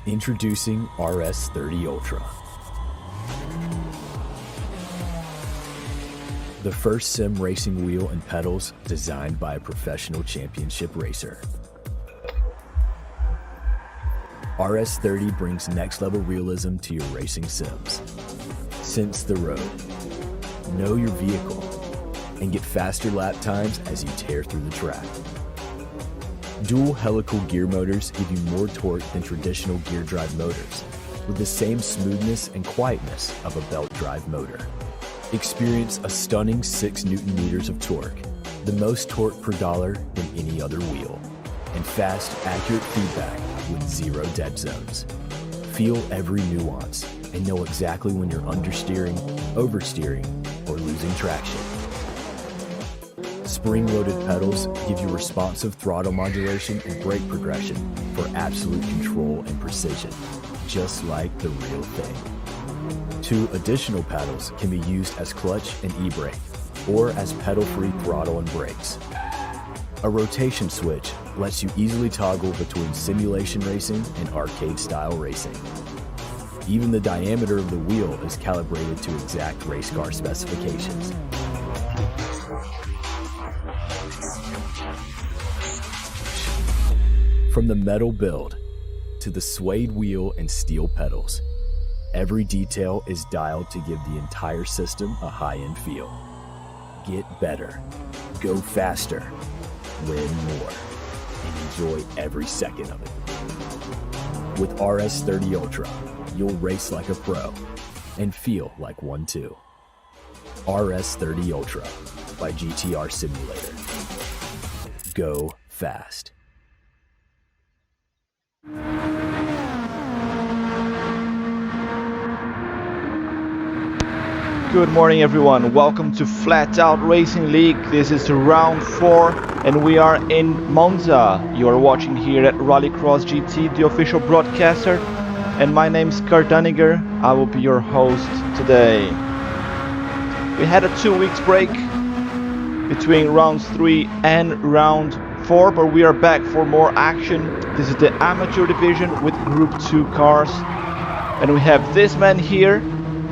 Introducing RS30 Ultra. The first sim racing wheel and pedals designed by a professional championship racer. RS30 brings next-level realism to your racing sims. Sense the road, know your vehicle, and get faster lap times as you tear through the track. Dual helical gear motors give you more torque than traditional gear drive motors, with the same smoothness and quietness of a belt drive motor. Experience a stunning 6 Nm of torque, the most torque per dollar than any other wheel, and fast, accurate feedback with 0 dead zones. Feel every nuance and know exactly when you're understeering, oversteering, or losing traction. Spring-loaded pedals give you responsive throttle modulation and brake progression for absolute control and precision, just like the real thing. 2 additional paddles can be used as clutch and e-brake, or as pedal-free throttle and brakes. A rotation switch lets you easily toggle between simulation racing and arcade-style racing. Even the diameter of the wheel is calibrated to exact race car specifications. From the metal build to the suede wheel and steel pedals, every detail is dialed to give the entire system a high-end feel. Get better, go faster, win more, and enjoy every second of it. With RS30 Ultra, you'll race like a pro and feel like one too. RS30 Ultra by GTR Simulator. Go fast. Good morning everyone, welcome to Flatout Racing League. This is round 4 and we are in Monza. You are watching here at Rallycross GT, the official broadcaster, and my name's Kurt Duniger. I will be your host today. We had a 2 weeks break between rounds 3 and round 4, but we are back for more action. This is the amateur division with Group 2 cars, and we have this man here,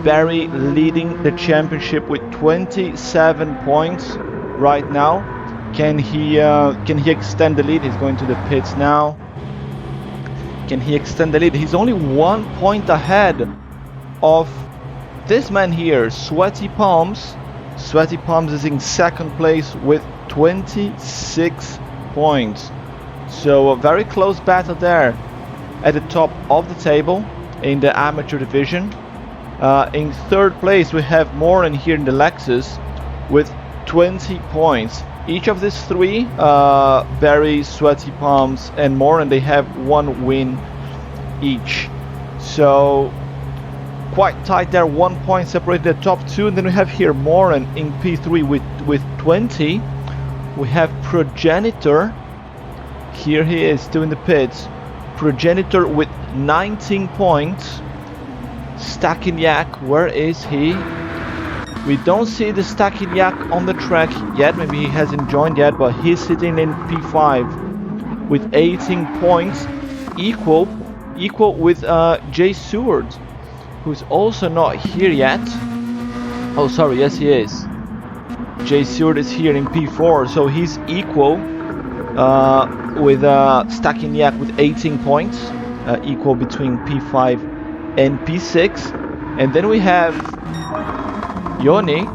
Barry, leading the championship with 27 points right now. Can he extend the lead? He's going to the pits now. Can he extend the lead? He's only 1 point ahead of this man here, Sweaty Palms. Sweaty Palms is in second place with 26 points. So a very close battle there at the top of the table in the amateur division. In third place we have Moran here in the Lexus with 20 points. Each of these three, Barry, Sweaty Palms and Moran, they have 1 win each. So quite tight there, 1 point separated the top 2. And then we have here Moran in P3 with 20. We have Progenitor. Here he is still in the pits. Progenitor with 19 points. Stachyniak, where is he? We don't see the Stachyniak on the track yet. Maybe he hasn't joined yet, but he's sitting in P5 with 18 points, equal with Jay Seward, who's also not here yet. Oh, sorry, yes he is. Jay Seward is here in P4, so he's equal with Stachyniak with 18 points, equal between P5 and P6. And then we have Yoni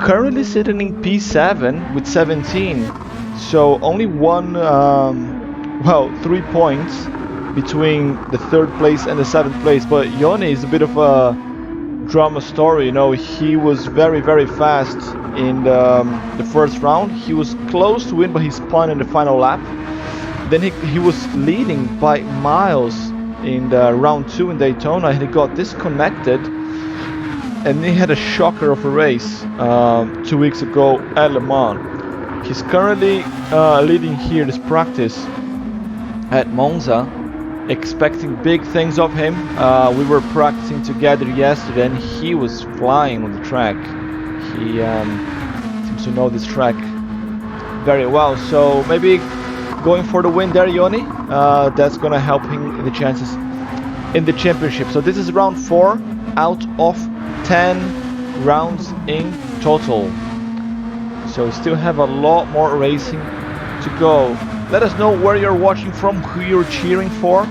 currently sitting in P7 with 17, so only 3 points between the 3rd place and the 7th place. But Yoni is a bit of a drama story, you know. He was very fast in the first round. He was close to win, but he spun in the final lap. Then he was leading by miles in the round 2 in Daytona, and he got disconnected, and he had a shocker of a race 2 weeks ago at Le Mans. He's currently leading here this practice at Monza, expecting big things of him. We were practicing together yesterday and he was flying on the track. He seems to know this track very well, so maybe going for the win there, Yoni. That's gonna help him in the chances in the championship. So this is round 4 out of 10 rounds in total. So we still have a lot more racing to go. Let us know where you're watching from, who you're cheering for.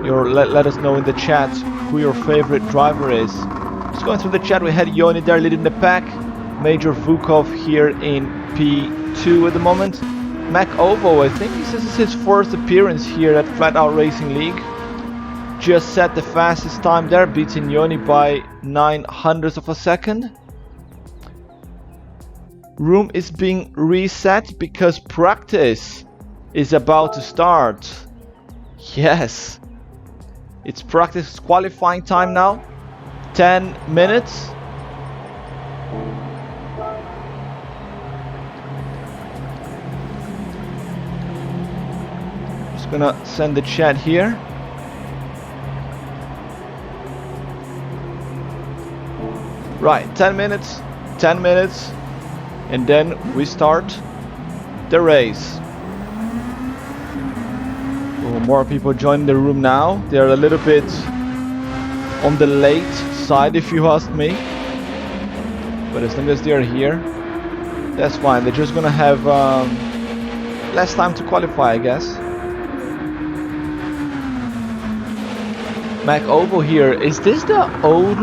Let us know in the chat who your favorite driver is. Just going through the chat, we had Yoni there leading the pack. Major Vukov here in P2 at the moment. Mac Ovo, I think this is his first appearance here at Flatout Racing League. Just set the fastest time there, beating Yoni by 0.09 of a second. Room is being reset because practice is about to start. Yes, it's practice qualifying time now. 10 minutes. Just gonna send the chat here. Right, 10 minutes, and then we start the race. Oh, more people join the room now. They're a little bit on the late side, if you ask me. But as long as they're here, that's fine. They're just gonna have less time to qualify, I guess. Mac Ovo here. Is this the old?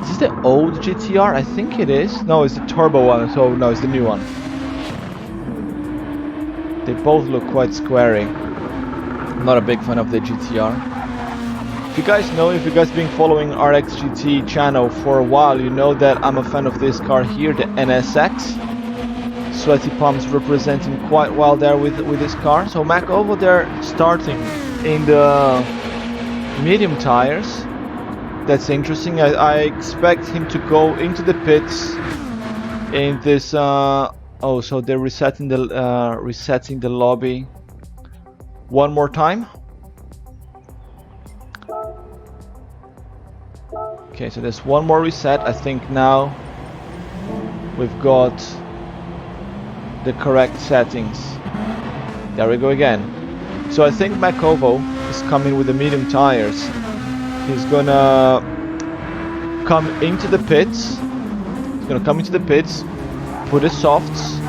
Is this the old GTR? I think it is. No, it's the turbo one. So no, it's the new one. They both look quite squarey. I'm not a big fan of the GTR. If you guys know, if you guys been following RXGT channel for a while, you know that I'm a fan of this car here, the NSX. Sweaty Palms representing quite well there with this car. So Mac over there starting in the medium tires. That's interesting. I expect him to go into the pits in this. Oh, so they're resetting the lobby one more time. Okay, so there's one more reset. I think now we've got the correct settings. There we go again. So I think Makovo is coming with the medium tires. He's gonna come into the pits. He's gonna come into the pits, put his softs,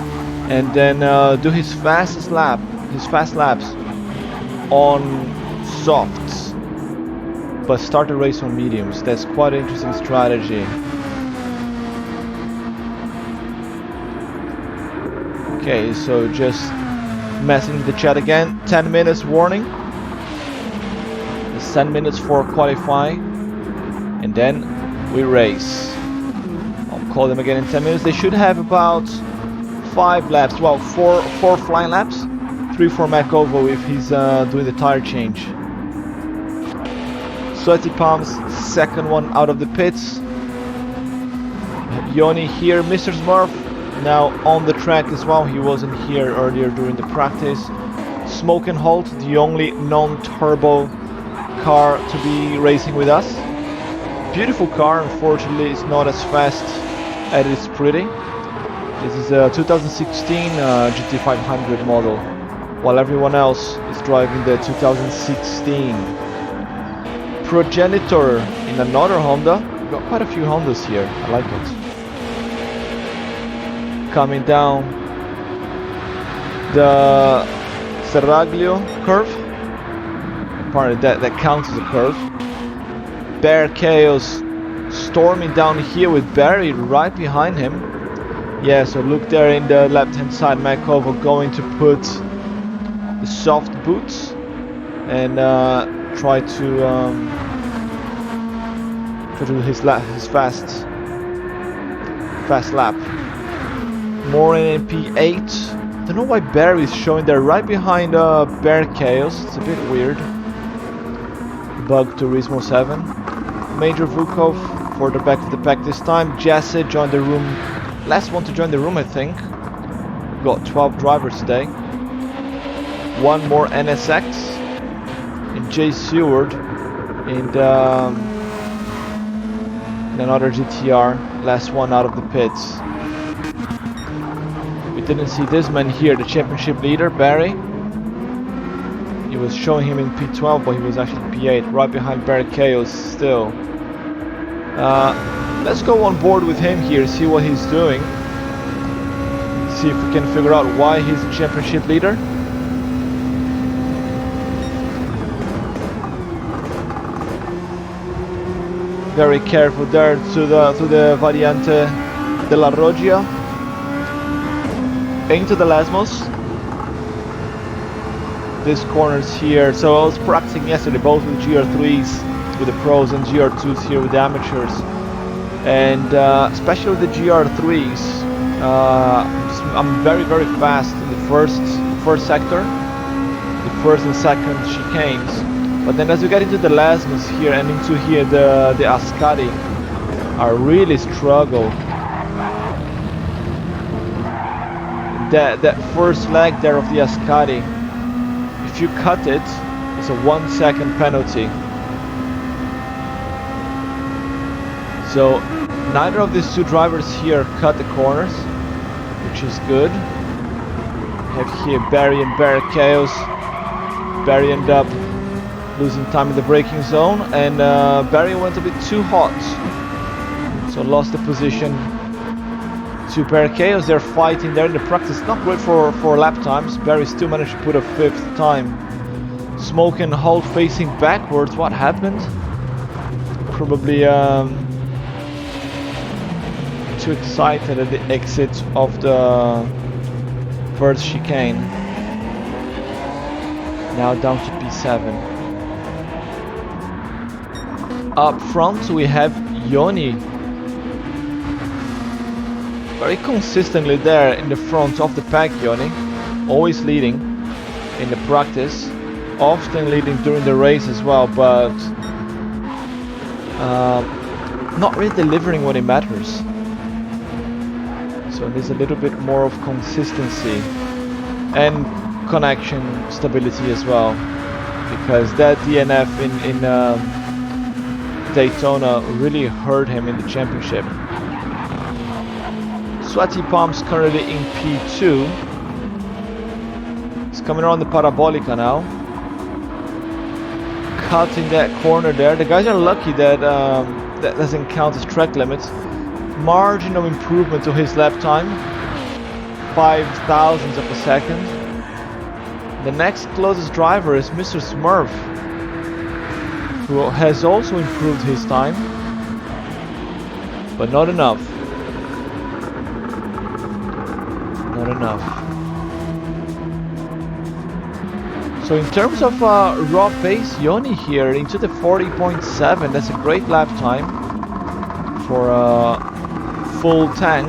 and then do his fast laps on softs, but start the race on mediums. That's quite an interesting strategy. Okay, so just messing with the chat again. 10 minutes warning. It's 10 minutes for qualifying, and then we race. I'll call them again in 10 minutes. They should have about 5 laps. Well, four flying laps. 3 for Makovo if he's doing the tire change. Sweaty Palms, second one out of the pits. Yoni here, Mr. Smurf now on the track as well. He wasn't here earlier during the practice. Smoke and Halt, the only non-turbo car to be racing with us. Beautiful car, unfortunately it's not as fast as it's pretty. This is a 2016 GT500 model, while everyone else is driving the 2016 Progenitor in another Honda. We've got quite a few Hondas here, I like it. Coming down the Serraglio curve. Apparently that counts as a curve. Bear Chaos storming down here with Barry right behind him. Yeah, so look there in the left hand side, Makovo going to put the soft boots and try to do his fast lap. More in P8. Don't know why Barry is showing there right behind Bear Chaos. It's a bit weird. Bug Turismo 7. Major Vukov for the back of the pack this time. Jesse joined the room. Last one to join the room, I think. We've got 12 drivers today. One more NSX. And Jay Seward in another GTR. Last one out of the pits. We didn't see this man here, the championship leader, Barry. He was showing him in P12, but he was actually P8, right behind Barry Chaos still. Let's go on board with him here, see what he's doing. See if we can figure out why he's the championship leader. Very careful there to the Variante della Roggia. Into the Lesmos. This corners here. So I was practicing yesterday both with GR3s with the pros and GR2s here with the amateurs. And especially with the GR3s, I'm very fast in the first sector, the first and second chicanes. But then as we get into the Lesmos here and into here the Ascari, I really struggle. That first leg there of the Ascari, if you cut it, it's a 1 second penalty. So neither of these two drivers here cut the corners, which is good. We have here Barry and Barry Chaos. Barry ended up losing time in the braking zone, and Barry went a bit too hot, so lost the position to Barry Chaos. They're fighting there in the practice, not great for lap times. Barry still managed to put a 5th time. Smoke and Holt facing backwards. What happened? Probably too excited at the exit of the first chicane. Now down to P7. Up front we have Yoni, very consistently there in the front of the pack. Yoni always leading in the practice, often leading during the race as well, but not really delivering when it matters. So there's a little bit more of consistency and connection stability as well, because that DNF in Daytona really hurt him in the championship. Sweaty Palms currently in P2. He's coming around the Parabolica now, cutting that corner there. The guys are lucky that that doesn't count as track limits. Margin of improvement to his lap time, 0.005 of a second. The next closest driver is Mr. Smurf, who has also improved his time, but not enough. Not enough. So in terms of raw pace, Yoni here into the 40.7. That's a great lap time for a full tank.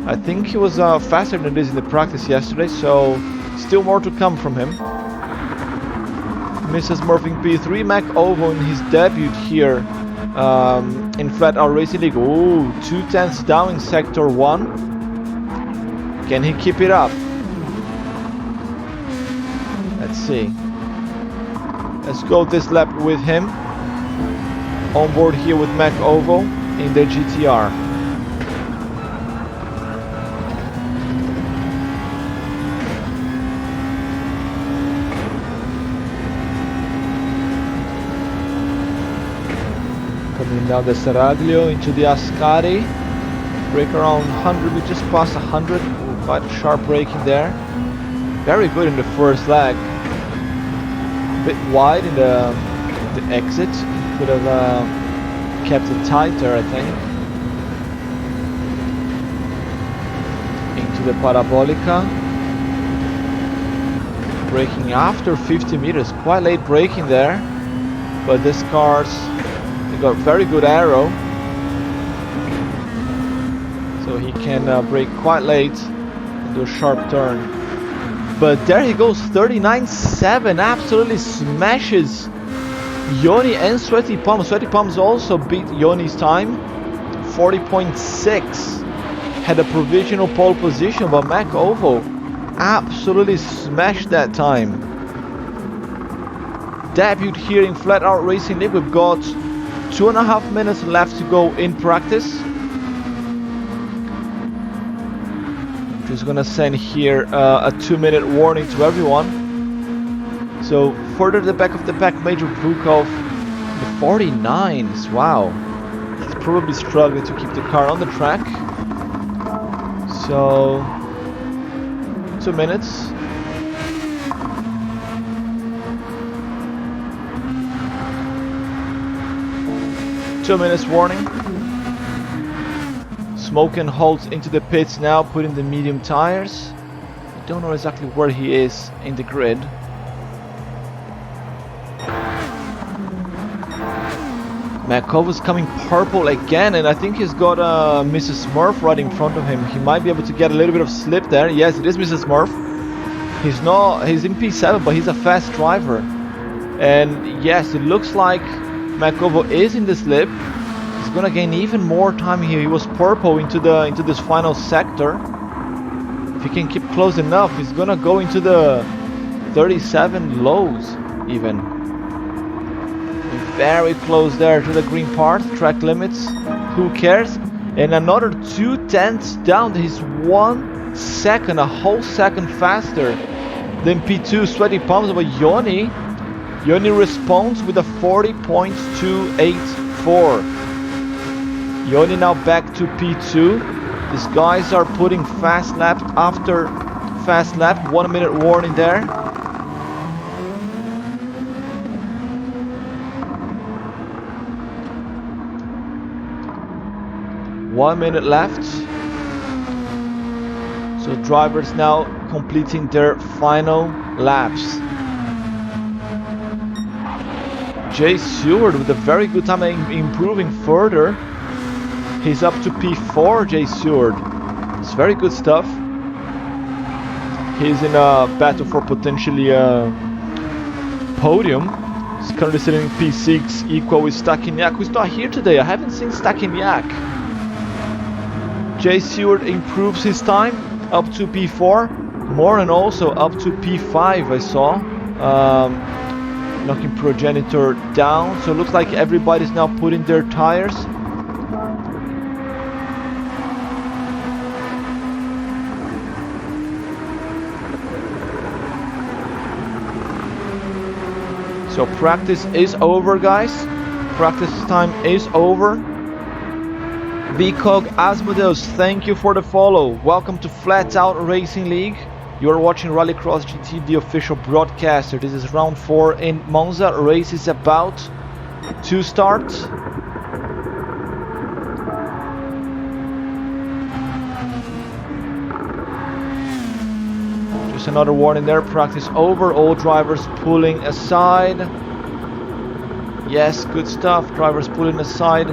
I think he was faster than this in the practice yesterday, so still more to come from him. Mrs. Murphy P3, Mac Ovo in his debut here in Flatout Racing League. Ooh, 2/10 down in Sector 1. Can he keep it up? Let's see. Let's go this lap with him. On board here with Mac Ovo in the GTR. Coming down the Seraglio into the Ascari. Brake around 100, we just passed 100. Ooh, quite a sharp braking there. Very good in the first leg. A bit wide in the exit. Could have kept it tighter, I think. Into the Parabolica. Braking after 50 meters. Quite late braking there. But these cars, they got very good aero. So he can brake quite late and do a sharp turn. But there he goes, 39.7. Absolutely smashes Yoni and Sweaty Palms. Sweaty Palms also beat Yoni's time, 40.6. Had a provisional pole position, but Mac Ovo absolutely smashed that time. Debut here in Flatout Racing League. We've got 2.5 minutes left to go in practice. Just gonna send here a 2-minute warning to everyone. So further to the back of the pack, Major Vukov, the 49s. Wow, he's probably struggling to keep the car on the track. So 2 minutes. Two-minute warning. Smoken holds into the pits now, putting the medium tires. I don't know exactly where he is in the grid. Makova's coming purple again, and I think he's got Mrs. Smurf right in front of him. He might be able to get a little bit of slip there. Yes, it is Mrs. Smurf. He's in P7, but he's a fast driver. And yes, it looks like Makova is in the slip. He's gonna gain even more time here. He was purple into this final sector. If he can keep close enough, he's gonna go into the 37 lows even. Very close there to the green part, track limits. Who cares? And another 2/10 down. He's 1 second, a whole second faster than P2 Sweaty Palms. But Yoni responds with a 40.284. Yoni now back to P2. These guys are putting fast lap after fast lap. 1 minute warning there. One minute left. So drivers now completing their final laps. Jay Seward with a very good time, improving further. He's up to P4, Jay Seward. It's very good stuff. He's in a battle for potentially a podium. He's currently sitting in P6, equal with Stakiniak, who's not here today. I haven't seen Stakiniak. Jay Seward improves his time up to P4. Moran also up to P5, I saw. Knocking Progenitor down. So it looks like everybody's now putting their tires. So practice is over, guys. Practice time is over. VCOG Asmodeus, thank you for the follow. Welcome to Flatout Racing League. You are watching Rallycross GT, the official broadcaster. This is round 4 in Monza. Race is about to start. Just another warning there. Practice over. All drivers pulling aside. Yes, good stuff. Drivers pulling aside.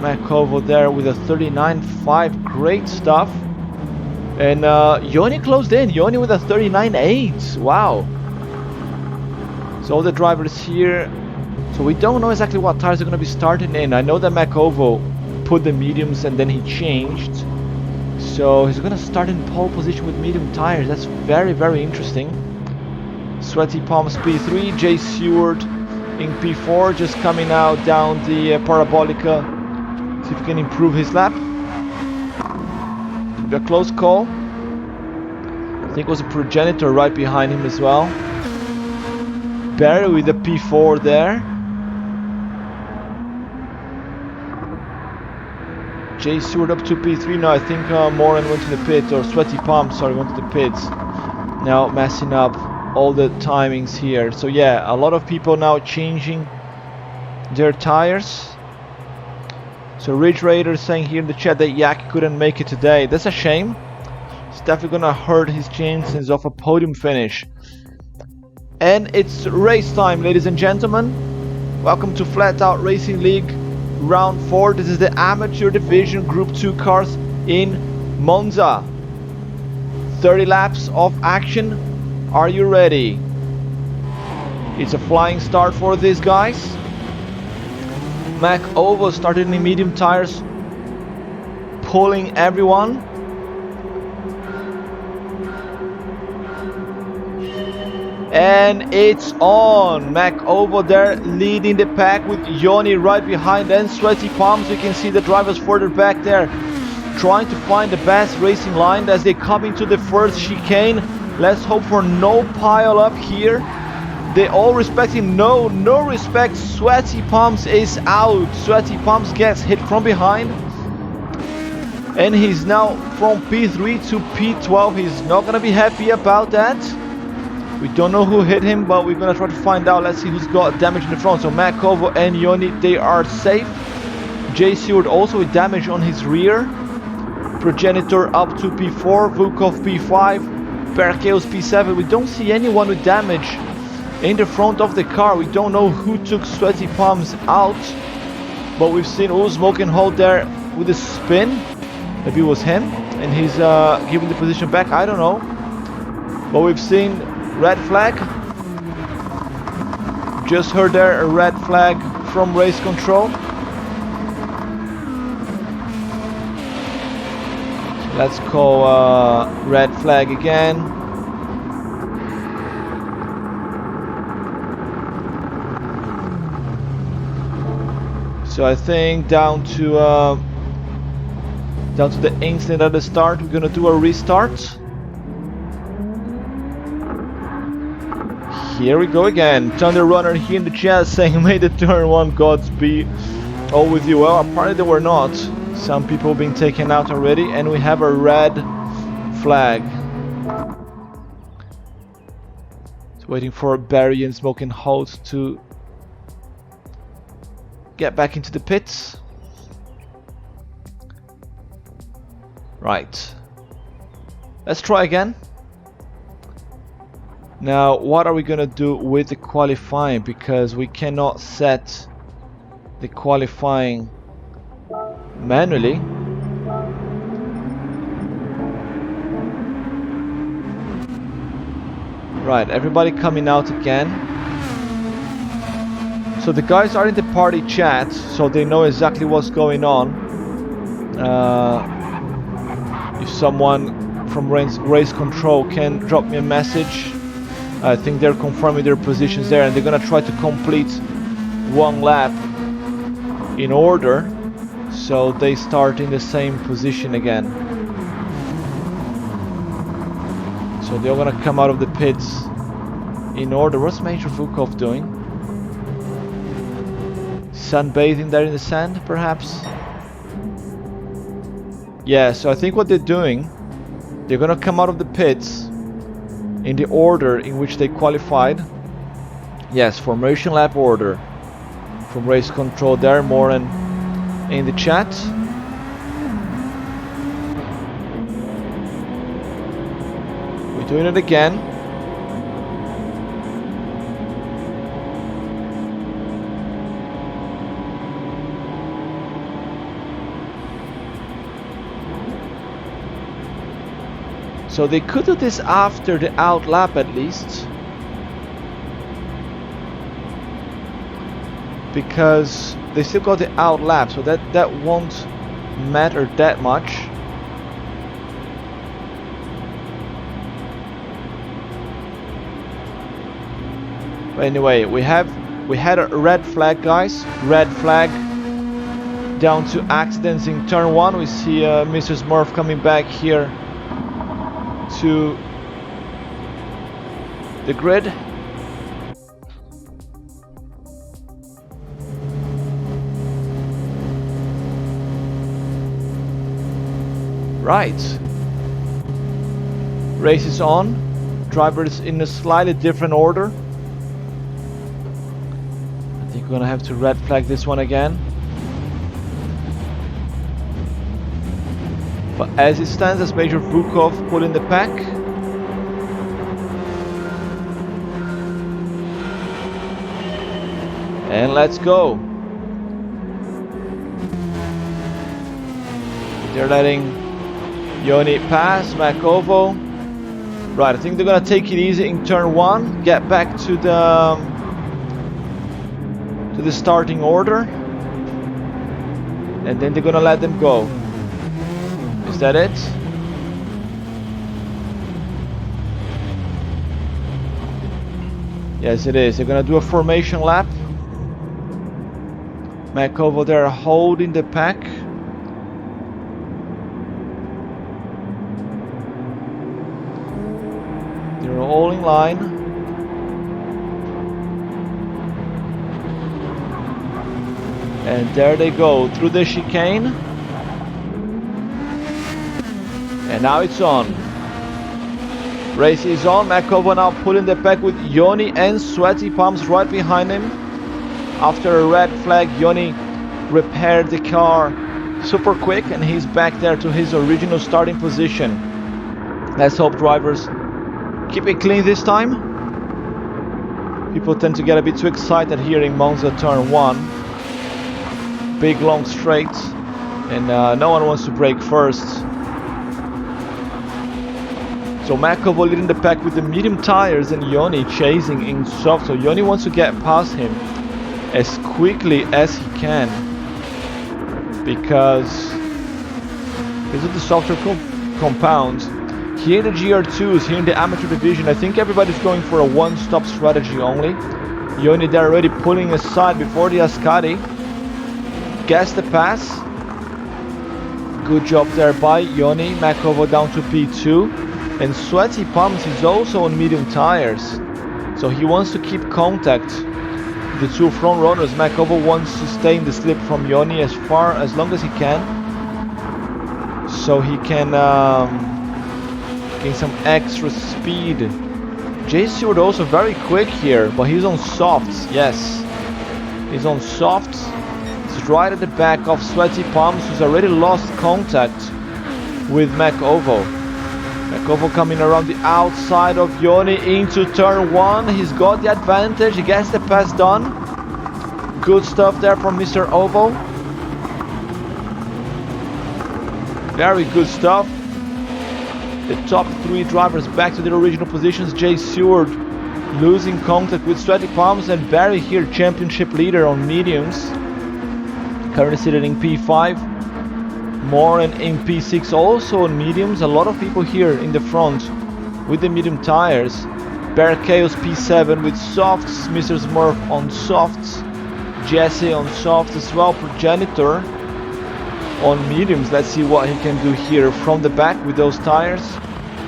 Makovo there with a 39.5. Great stuff. And Yoni closed in. Yoni with a 39.8. Wow. So all the drivers here. So we don't know exactly what tires are going to be starting in. I know that Makovo put the mediums and then he changed. So he's going to start in pole position with medium tires. That's very, very interesting. Sweaty Palms P3. Jay Seward in P4. Just coming out down the Parabolica. See if he can improve his lap. A close call. I think it was a Progenitor right behind him as well. Barry with the P4 there. Jay Seward up to P3 now. I think Moran went to the pit, or Sweaty Palm, sorry, went to the pits. Now messing up all the timings here. So yeah, a lot of people now changing their tires. So Ridge Raider saying here in the chat that Yak couldn't make it today. That's a shame. It's definitely gonna hurt his chances of a podium finish. And it's race time, ladies and gentlemen. Welcome to Flatout Racing League round 4. This is the amateur division group 2 cars in Monza. 30 laps of action. Are you ready? It's a flying start for these guys. Mac Ovo started in medium tires, pulling everyone. And it's on. Mac Ovo there leading the pack with Yoni right behind, and Sweaty Palms. You can see the drivers further back there. trying to find the best racing line as they come into the first chicane. Let's hope for no pile up here. They all respecting no respect. Sweaty Palms is out. Sweaty Palms gets hit from behind. And he's now from P3 to P12. He's not going to be happy about that. We don't know who hit him, but we're going to try to find out. Let's see who's got damage in the front. So Makovo and Yoni, they are safe. Jay Seward also with damage on his rear. Progenitor up to P4. Vukov P5. Perkeos P7. We don't see anyone with damage in the front of the car. We don't know who took Sweaty Palms out, but we've seen Smoking Hole there with a spin. Maybe it was him, and he's giving the position back. I don't know, but we've seen red flag. Just heard there a red flag from race control. So let's call red flag again. So I think down to the instant at the start, we're gonna do a restart. Here we go again. Thunder Runner here in the chat saying, "May the turn one gods be all with you." Well, apparently they were not. Some people have been taken out already, and we have a red flag. So waiting for Barry and Smoking Halt to get back into the pits. Right. Let's try again. Now, what are we gonna do with the qualifying? Because we cannot set the qualifying manually. Right, everybody coming out again. So the guys are in the party chat, so they know exactly what's going on. If someone from race control can drop me a message, I think they're confirming their positions there, and they're gonna try to complete one lap in order, so they start in the same position again. So they're gonna come out of the pits in order. What's Major Vukov doing? Sunbathing there in the sand, perhaps? Yeah, so I think what they're doing, they're gonna come out of the pits in the order in which they qualified. Yes, formation lap order from race control there, Moran in the chat. We're doing it again. So they could do this after the out lap at least, because they still got the out lap, so that won't matter that much. But anyway, we had a red flag, guys. Red flag down to accidents in turn one. We see Mr. Smurf coming back here to the grid. Right. Race is on. Drivers in a slightly different order. I think we're gonna have to red flag this one again. But as it stands, as Major Vukov pulling the pack. And let's go. They're letting Yoni pass, Makovo. Right, I think they're gonna take it easy in turn one, get back to the starting order, and then they're gonna let them go. Is that it? Yes, it is. They're gonna do a formation lap. Makovo there holding the pack. They're all in line. And there they go through the chicane. And now it's on. Race is on. Makovo now pulling the pack with Yoni and Sweaty Palms right behind him. After a red flag, Yoni repaired the car super quick and he's back there to his original starting position. Let's hope drivers keep it clean this time. People tend to get a bit too excited here in Monza turn 1. Big long straight, and no one wants to brake first. So Makovo leading the pack with the medium tires and Yoni chasing in soft. So Yoni wants to get past him as quickly as he can, because this is the softer compound. Here in the GR2s, here in the amateur division, I think everybody's going for a one-stop strategy only. Yoni there already pulling aside before the Ascari. Gets the pass. Good job there by Yoni. Makovo down to P2. And Sweaty Palms is also on medium tires. So he wants to keep contact. The two front runners. Makovo wants to stay in the slip from Yoni as long as he can. So he can gain some extra speed. Jay Stewart also very quick here, but he's on softs. Yes, he's on softs. He's right at the back of Sweaty Palms, who's already lost contact with Makovo. Makovo coming around the outside of Yoni into turn 1. He's got the advantage. He gets the pass done. Good stuff there from Mr. Ovo. Very good stuff. The top 3 drivers back to their original positions. Jay Stewart losing contact with Sweaty Palms, and Barry here championship leader on mediums. Currently seated in P5. Moran in P6 also on mediums. A lot of people here in the front with the medium tires. Bear Chaos P7 with softs. Mr. Smurf on softs. Jesse on softs as well. Progenitor on mediums. Let's see what he can do here from the back with those tires.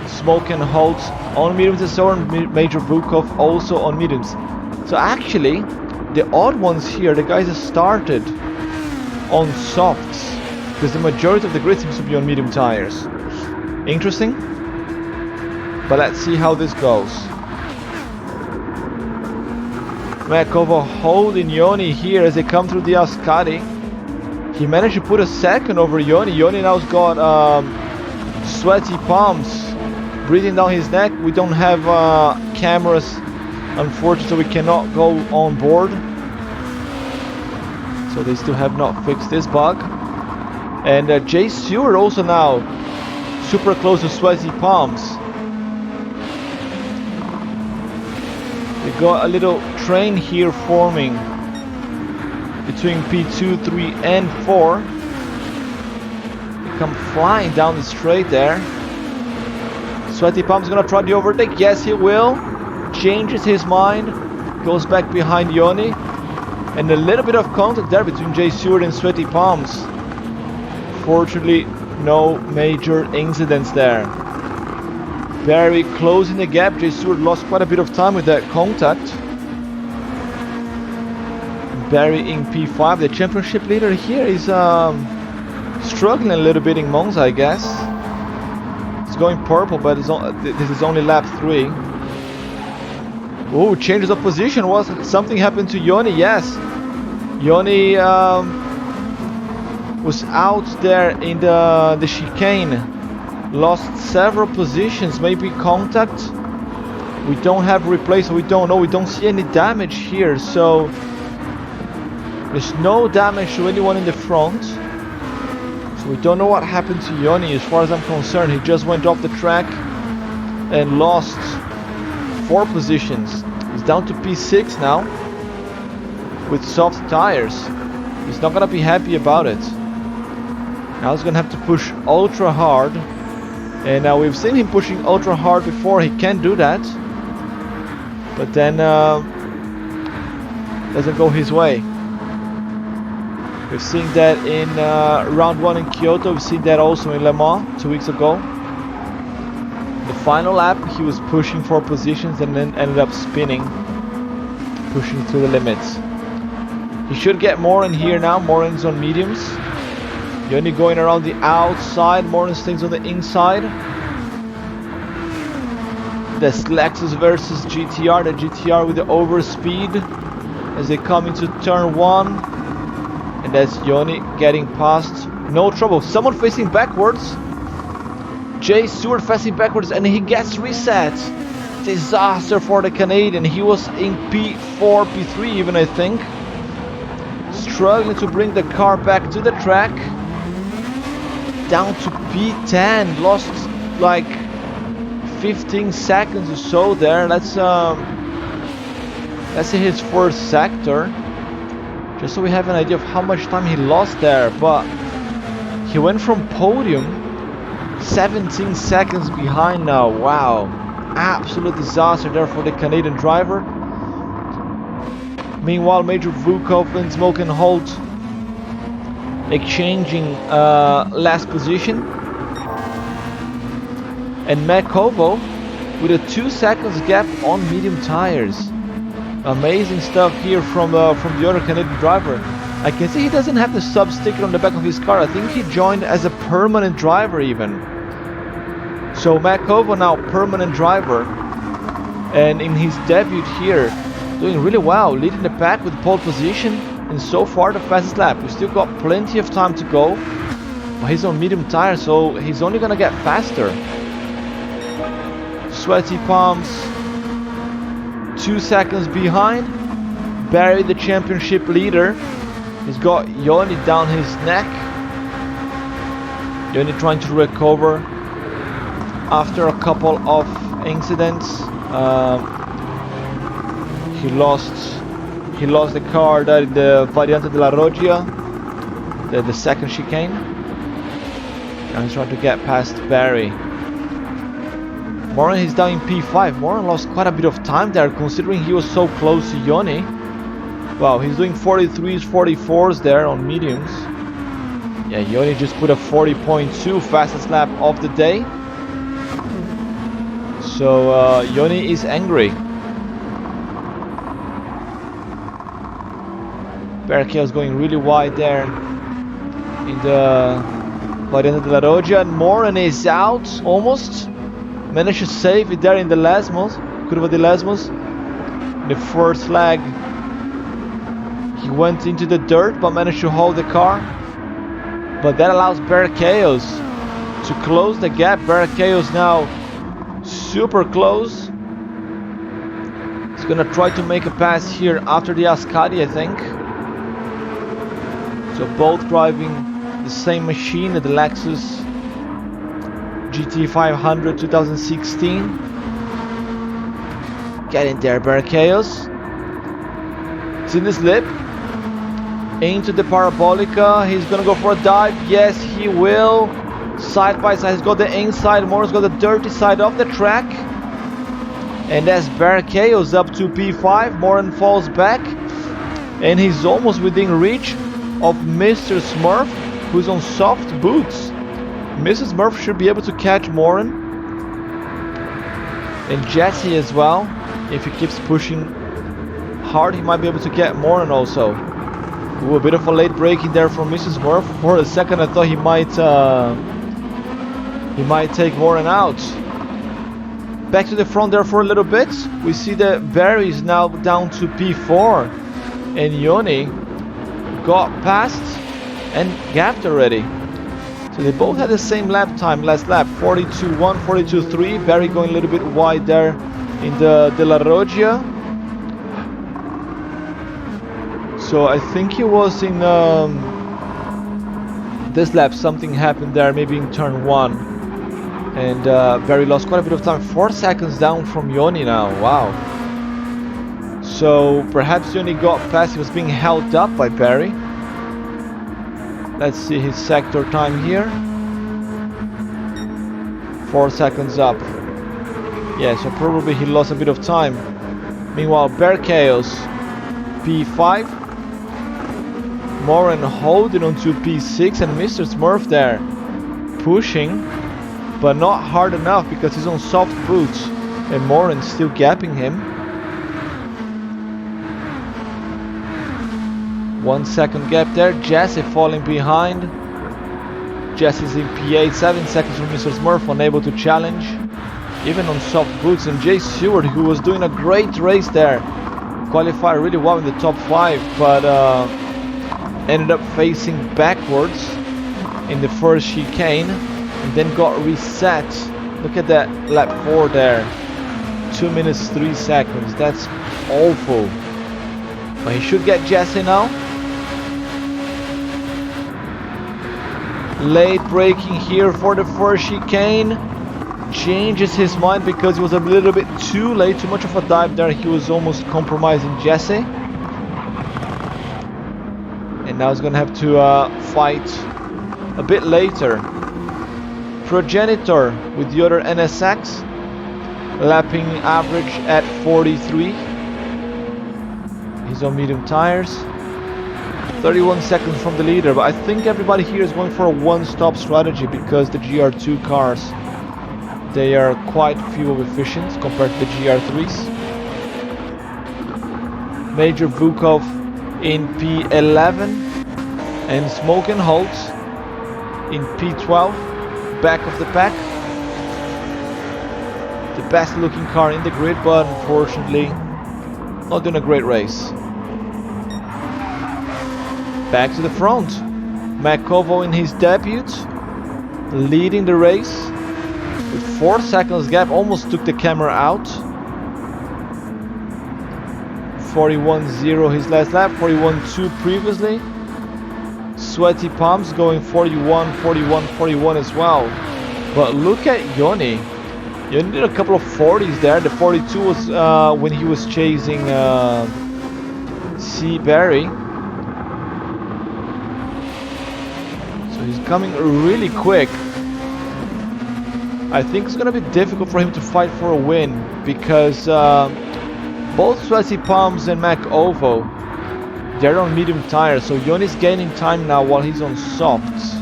Smoke and Holt on mediums and so on. Major Bukov also on mediums. So actually the odd ones here, the guys that started on softs, because the majority of the grid seems to be on medium tires. Interesting, but let's see how this goes. Makovo holding Yoni here as they come through the Ascari. He managed to put a second over Yoni. Yoni now's got Sweaty Palms breathing down his neck. We don't have cameras, unfortunately, so we cannot go on board. So they still have not fixed this bug. And Jay Stewart also now super close to Sweaty Palms. They got a little train here forming between P2, 3 and 4. They come flying down the straight there. Sweaty Palms gonna try the overtake. Yes, he will. Changes his mind. Goes back behind Yoni. And a little bit of contact there between Jay Stewart and Sweaty Palms. Fortunately, no major incidents there. Barry closing the gap. Jay Stewart lost quite a bit of time with that contact. Barry in P5. The championship leader here is struggling a little bit in Monza, I guess. It's going purple, but this is only lap 3. Oh, changes of position. Was something happened to Yoni? Yes. Yoni was out there in the chicane. Lost several positions, maybe contact. We don't have replay, so we don't know. We don't see any damage here, so there's no damage to anyone in the front. So we don't know what happened to Yoni. As far as I'm concerned, he just went off the track and lost 4 positions. He's down to P6 now with soft tires. He's not gonna be happy about it. Now he's gonna have to push ultra hard, and now we've seen him pushing ultra hard before. He can do that, but then doesn't go his way. We've seen that in round 1 in Kyoto. We've seen that also in Le Mans 2 weeks ago. The final lap, he was pushing for positions and then ended up spinning, pushing through the limits. He should get Morin here now. Morin's on mediums. Yoni going around the outside. Morin stays on the inside. That's Lexus versus GTR. The GTR with the overspeed as they come into turn 1. And that's Yoni getting past. No trouble. Someone facing backwards. Jay Stewart facing backwards and he gets reset. Disaster for the Canadian. He was in P4, P3 even, I think. Struggling to bring the car back to the track. Down to P10. Lost like 15 seconds or so there. Let's see his first sector. Just so we have an idea of how much time he lost there. But he went from podium 17 seconds behind now. Wow. Absolute disaster there for the Canadian driver. Meanwhile, Major Vukov and Smoke and Holt exchanging last position. And Makovo with a 2 seconds gap on medium tires. Amazing stuff here from the other Canadian driver. I can see he doesn't have the sub sticker on the back of his car. I think he joined as a permanent driver even. So Makovo now permanent driver. And in his debut here, doing really well, leading the pack with pole position, and so far the fastest lap. We still got plenty of time to go, but he's on medium tires, so he's only gonna get faster. Sweaty palms, 2 seconds behind. Barry, the championship leader, he's got Yoni down his neck. Yoni trying to recover after a couple of incidents. He lost the car there in the Variante della Roggia, the second chicane. Now he's trying to get past Barry. Morin is down in P5. Morin lost quite a bit of time there considering he was so close to Yoni. Wow, he's doing 43s, 44s there on mediums. Yeah, Yoni just put a 40.2 fastest lap of the day. So Yoni is angry. Barrichello's going really wide there in the Variante della Roggia, and Morin is out almost. Managed to save it there in the Lesmos, Curva de Lesmos. In the first leg, he went into the dirt but managed to hold the car. But that allows Barrichello's to close the gap. Barrichello's now super close. He's gonna try to make a pass here after the Ascari, I think. So both driving the same machine, the Lexus GT500 2016. Get in there, Barrichello's. It's in the slip. Into the Parabolica. He's gonna go for a dive. Yes, he will. Side by side. He's got the inside. Morin's got the dirty side of the track. And as Barrichello's up to P5, Morin falls back. And he's almost within reach of Mr. Smurf, who's on soft boots. Mrs. Smurf should be able to catch Morin. And Jesse as well. If he keeps pushing hard, he might be able to get Morin also. Ooh, a bit of a late braking there from Mrs. Smurf. For a second I thought he might take Morin out. Back to the front there for a little bit. We see that Barry is now down to P4. And Yoni got past and gapped already. So they both had the same lap time last lap, 42.1, 42.3. Barry going a little bit wide there in the De La Roggia. So I think he was in this lap, something happened there, maybe in turn 1. And Barry lost quite a bit of time, 4 seconds down from Yoni now, wow. So perhaps Yoni got past, he was being held up by Barry. Let's see his sector time here. 4 seconds up. Yeah, so probably he lost a bit of time. Meanwhile, Barrichello's P5. Morin holding on to P6, and Mr. Smurf there pushing. but not hard enough because he's on soft boots, and Morin's still gapping him. 1 second gap there. Jesse falling behind. Jesse's in P8, 7 seconds from Mr. Smurf, unable to challenge, even on soft boots. And Jay Stewart, who was doing a great race there, qualified really well in the top 5, but ended up facing backwards in the first chicane and then got reset. Look at that lap 4 there, 2 minutes 3 seconds. That's awful. But he should get Jesse now. Late braking here for the first chicane. Changes his mind because he was a little bit too late, too much of a dive there. He was almost compromising Jesse. And now he's gonna have to fight a bit later. Progenitor with the other NSX, lapping average at 43. He's on medium tires. 31 seconds from the leader, but I think everybody here is going for a one-stop strategy because the GR2 cars, they are quite fuel efficient compared to the GR3s. Major Vukov in P11 and Smoke and Holtz in P12, back of the pack. The best looking car in the grid, but unfortunately not doing a great race. Back to the front. Makovo in his debut, leading the race with 4 seconds gap, almost took the camera out. 41.0 his last lap, 41.2 previously. Sweaty Palms going 41, 41, 41 as well. But look at Yoni. Yoni did a couple of 40s there. The 42 was when he was chasing C. Barry. He's coming really quick. I think it's gonna be difficult for him to fight for a win because both Sweaty Palms and Mac Ovo, they're on medium tires, so Yoni's gaining time now while he's on softs.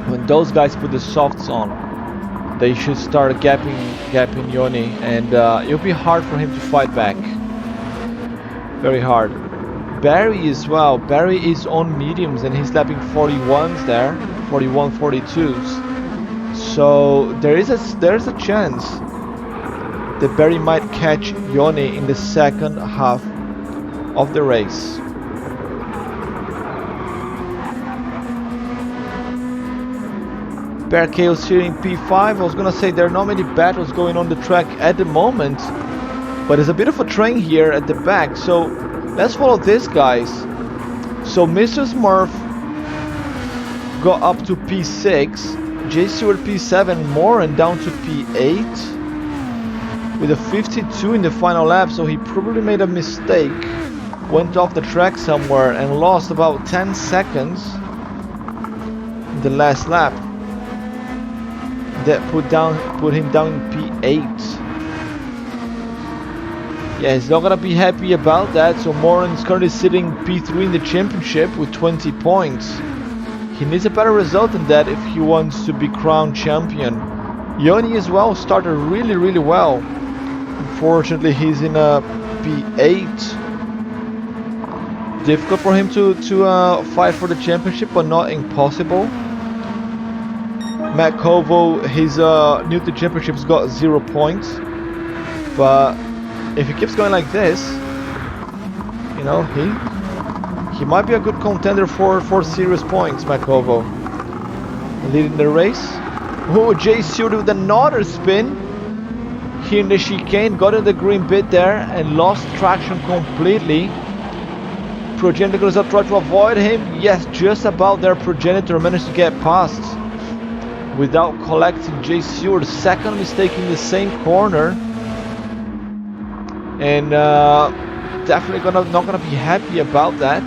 When those guys put the softs on, they should start gapping Yoni, and it'll be hard for him to fight back. Very hard. Barry as well. Barry is on mediums and he's lapping 41s there, 41, 42s. So there's a chance that Barry might catch Yoni in the second half of the race. Bear Chaos here in P5. I was gonna say there are not many battles going on the track at the moment, but there's a bit of a train here at the back, so let's follow this, guys. So Mr. Smurf got up to P6, J Stewart P7, Morin down to P8 with a 52 in the final lap, so he probably made a mistake, went off the track somewhere and lost about 10 seconds in the last lap. That put him down in P8. Yeah, he's not gonna be happy about that. So Morin's currently sitting P3 in the championship with 20 points. He needs a better result than that if he wants to be crowned champion. Yoni as well started really well. Unfortunately, he's in a P8. Difficult for him to fight for the championship, but not impossible. Matt Kovo, his new to championships, got 0 points, but if he keeps going like this, you know, he might be a good contender for serious points. Makovo leading the race. Oh, Jay Stewart with another spin here in the chicane, got in the green bit there and lost traction completely. Progenitor goes up, try to avoid him. Yes, just about there. Progenitor managed to get past without collecting Jay Stewart. Second mistake in the same corner. And definitely not gonna be happy about that.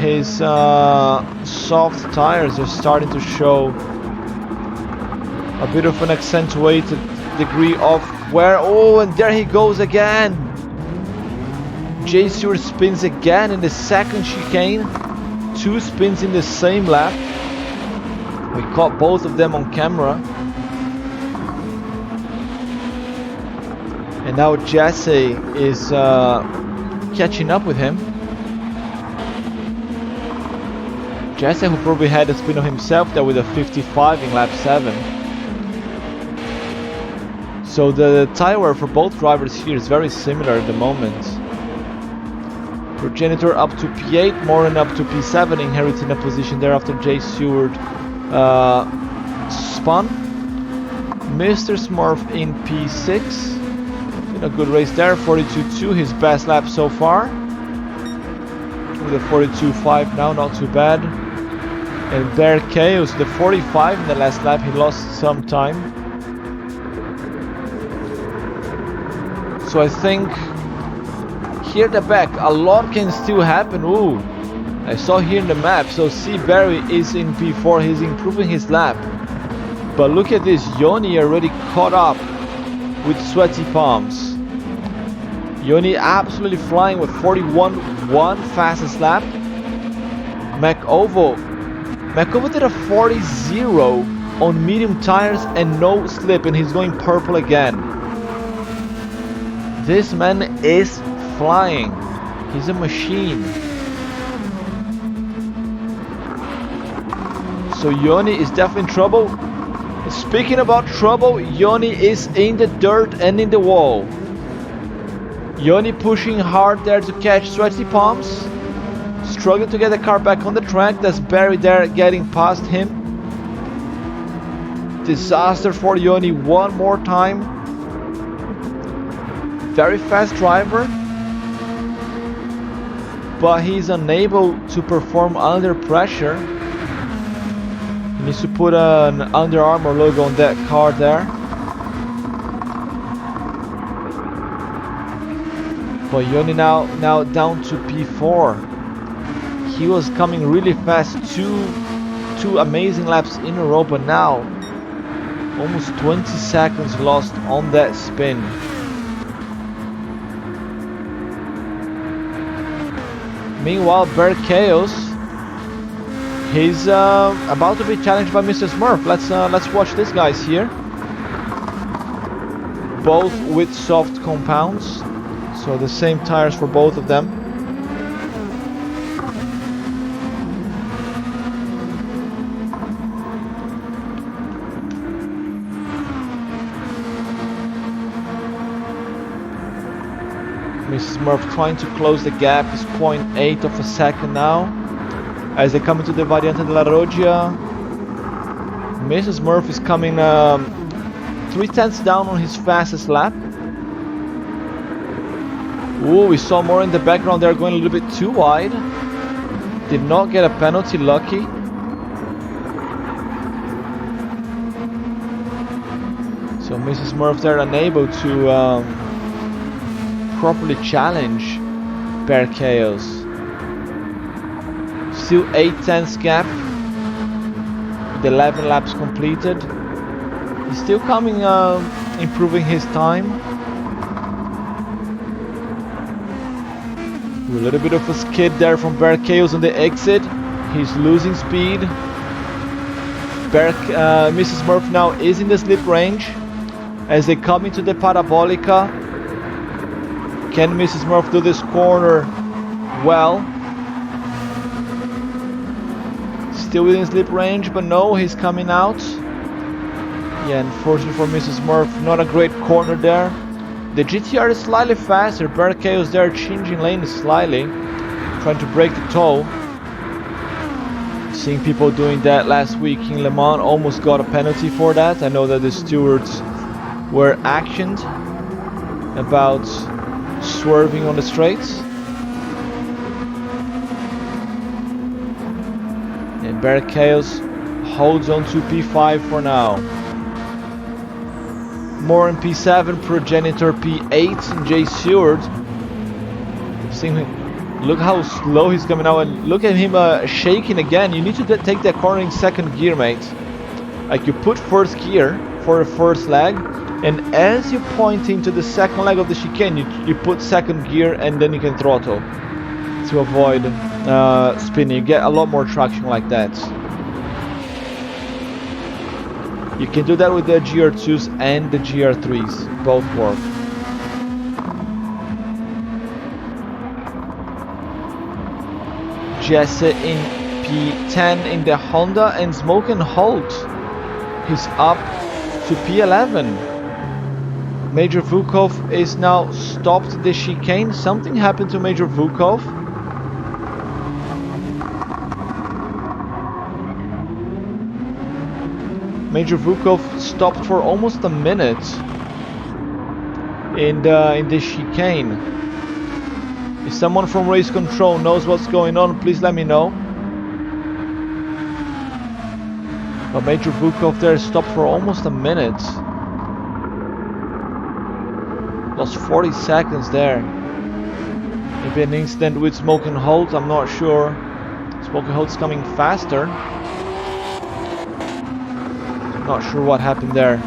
His soft tires are starting to show a bit of an accentuated degree of wear. Oh, and there he goes again. Jay Stewart spins again in the second chicane. 2 spins in the same lap. We caught both of them on camera. And now Jesse is catching up with him. Jesse, who probably had a spin on himself there with a 55 in lap 7. So the tire wear for both drivers here is very similar at the moment. Progenitor up to P8, Moran up to P7, inheriting a position there after Jay Stewart spun. Mr. Smurf in P6. In a good race there, 42.2, his best lap so far. With a 42.5 now, not too bad. And Bear Chaos, the 45 in the last lap, he lost some time. So I think here at the back, a lot can still happen. Ooh, I saw here in the map, so C. Barry is in P4, he's improving his lap. But look at this, Yoni already caught up with sweaty palms. Yoni absolutely flying with 41.1 fastest lap. Makovo did a 40.0 on medium tires and no slip, and he's going purple again. This man is flying. He's a machine. So Yoni is definitely in trouble. Speaking about trouble, Yoni is in the dirt and in the wall. Yoni pushing hard there to catch sweaty palms. Struggling to get the car back on the track. That's Barry there getting past him. Disaster for Yoni one more time. Very fast driver, but he's unable to perform under pressure. He needs to put an Under Armour logo on that car there. But Yoni now down to P4. He was coming really fast, two amazing laps in a row, but now almost 20 seconds lost on that spin. Meanwhile, Bear Chaos, he's about to be challenged by Mr. Smurf. Let's watch these guys here. Both with soft compounds, so the same tires for both of them. Mrs. Smurf trying to close the gap, is 0.8 of a second now. As they come into the Variante della Roggia, Mrs. Smurf is coming 3/10 down on his fastest lap. Ooh, we saw more in the background there going a little bit too wide. Did not get a penalty, lucky. So Mrs. Smurf there unable to properly challenge Bear Chaos. Still 8/10 gap with 11 laps completed. He's still coming, improving his time. A little bit of a skid there from Bear Chaos on the exit. He's losing speed. Mrs. Smurf now is in the slip range as they come into the Parabolica. Can Mrs. Smurf do this corner well? Still within slip range, but no, he's coming out. Yeah, unfortunately for Mrs. Smurf, not a great corner there. The GTR is slightly faster. Bear Chaos there changing lanes slightly, trying to break the toe. Seeing people doing that last week in Le Mans, almost got a penalty for that. I know that the stewards were actioned about swerving on the straights. And Bear Chaos holds on to P5 for now. More in P7, Progenitor P8, and Jay Stewart. Look how slow he's coming out, and look at him shaking again. You need to take that corner in second gear, mate. Like, you put first gear for the first leg, and as you point into the second leg of the chicane, you put second gear, and then you can throttle to avoid spinning. You get a lot more traction like that. You can do that with the GR2s and the GR3s, both work. Jesse in P10 in the Honda, and Smoke and Holt, he's up to P11. Major Vukov is now stopped the chicane. Something happened to Major Vukov. Major Vukov stopped for almost a minute in the chicane. If someone from race control knows what's going on, please let me know. But Major Vukov there stopped for almost a minute. Lost 40 seconds there. Maybe an incident with Smoke and Holt, I'm not sure. Smoke and Holt's coming faster. Not sure what happened there.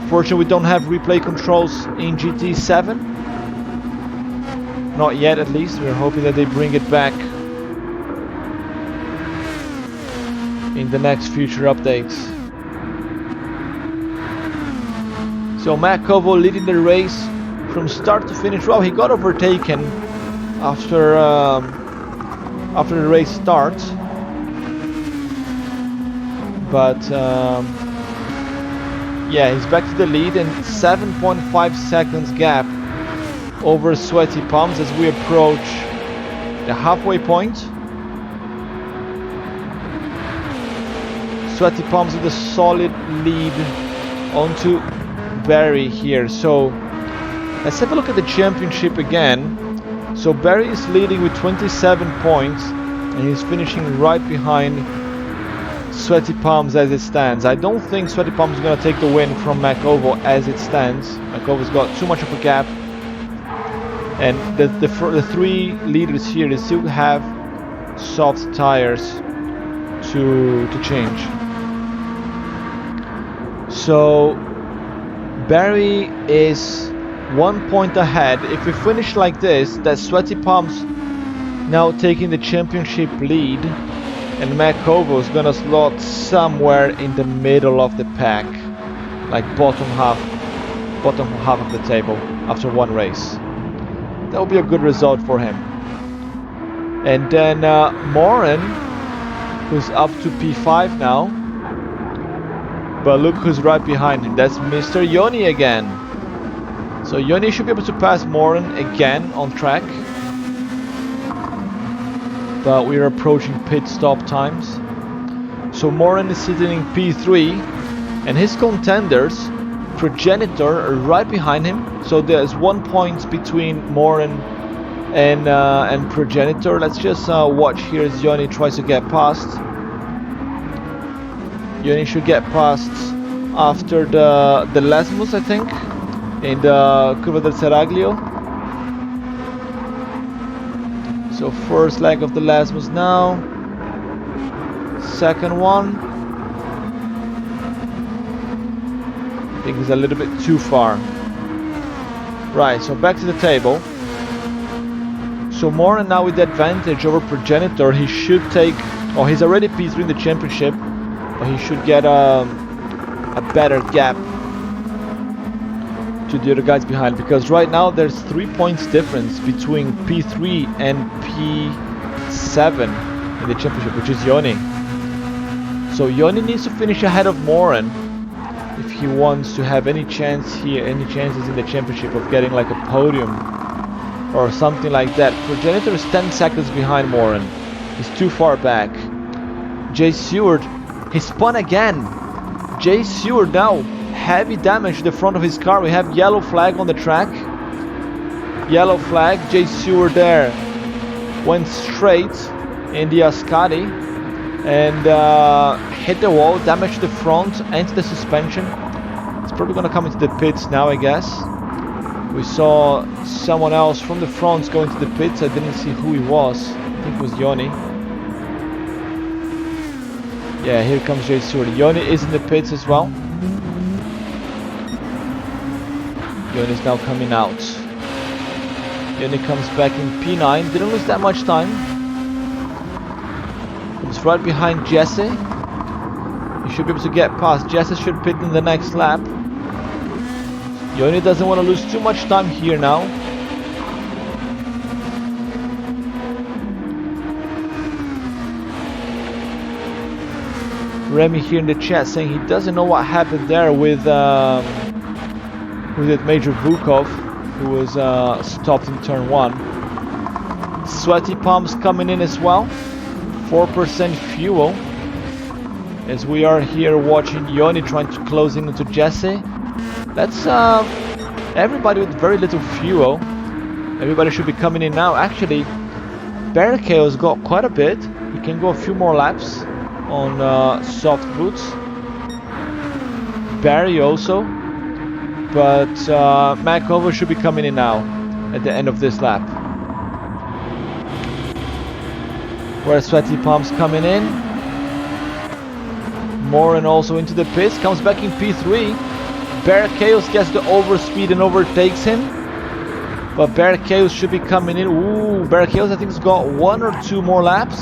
Unfortunately, we don't have replay controls in GT7. Not yet, at least. We're hoping that they bring it back in the next future updates. So Matt Kovo leading the race from start to finish. Well, he got overtaken after the race starts, but yeah, he's back to the lead, and 7.5 seconds gap over Sweaty Palms as we approach the halfway point. Sweaty Palms with a solid lead onto Barry here. So let's have a look at the championship again. So Barry is leading with 27 points, and he's finishing right behind Sweaty Palms as it stands. I don't think Sweaty Palms is going to take the win from Makovo as it stands. Makovo's got too much of a gap, and the three leaders here, they still have soft tires to change. So Barry is 1 point ahead. If we finish like this, that's Sweaty Palms now taking the championship lead, and Makovo is gonna slot somewhere in the middle of the pack, like bottom half of the table after one race. That will be a good result for him. And then Morin, who's up to P5 now, but look who's right behind him. That's Mr. Yoni again. So Yoni should be able to pass Morin again on track. But we're approaching pit stop times. So Morin is sitting in P3, and his contenders, Progenitor, are right behind him. So there's 1 point between Morin and Progenitor. Let's just watch here as Yoni tries to get past. Yoni should get past after the Lesmus, I think, in the Curva del Seraglio. So first leg of the Lesmus now. Second one. I think it's a little bit too far. Right, so back to the table. So Morin now with the advantage over Progenitor. He should take, oh, he's already P3 in the championship, but he should get a better gap to the other guys behind, because right now there's 3 points difference between P3 and P7 in the championship, which is Yoni. So Yoni needs to finish ahead of Morin if he wants to have any chance here, any chances in the championship of getting like a podium or something like that. Progenitor is 10 seconds behind Morin. He's too far back. Jay Seward, he spun again. Jay Seward now, heavy damage to the front of his car. We have yellow flag on the track. Yellow flag. Jay Seward there went straight in the Ascari and hit the wall, damaged the front and the suspension. It's probably gonna come into the pits now, I guess. We saw someone else from the front going to the pits. I didn't see who he was. I think it was Yoni. Yeah, here comes Jay Seward. Yoni is in the pits as well. Yoni is now coming out. Yoni comes back in P9. Didn't lose that much time. Comes right behind Jesse. He should be able to get past. Jesse should pit in the next lap. Yoni doesn't want to lose too much time here now. Remy here in the chat saying he doesn't know what happened there with that Major Vukov, who was stopped in turn 1. Sweaty palms coming in as well. 4% fuel. As we are here watching Yoni trying to close in into Jesse. That's everybody with very little fuel. Everybody should be coming in now. Actually, Barrichello's got quite a bit. He can go a few more laps on soft boots. Barry also. But Makovo should be coming in now at the end of this lap. Where Sweaty Palms coming in. Morin also into the pits. Comes back in P3. Barrichellos gets the overspeed and overtakes him. But Barrichellos should be coming in. Ooh, Barrichellos I think has got 1 or 2 more laps.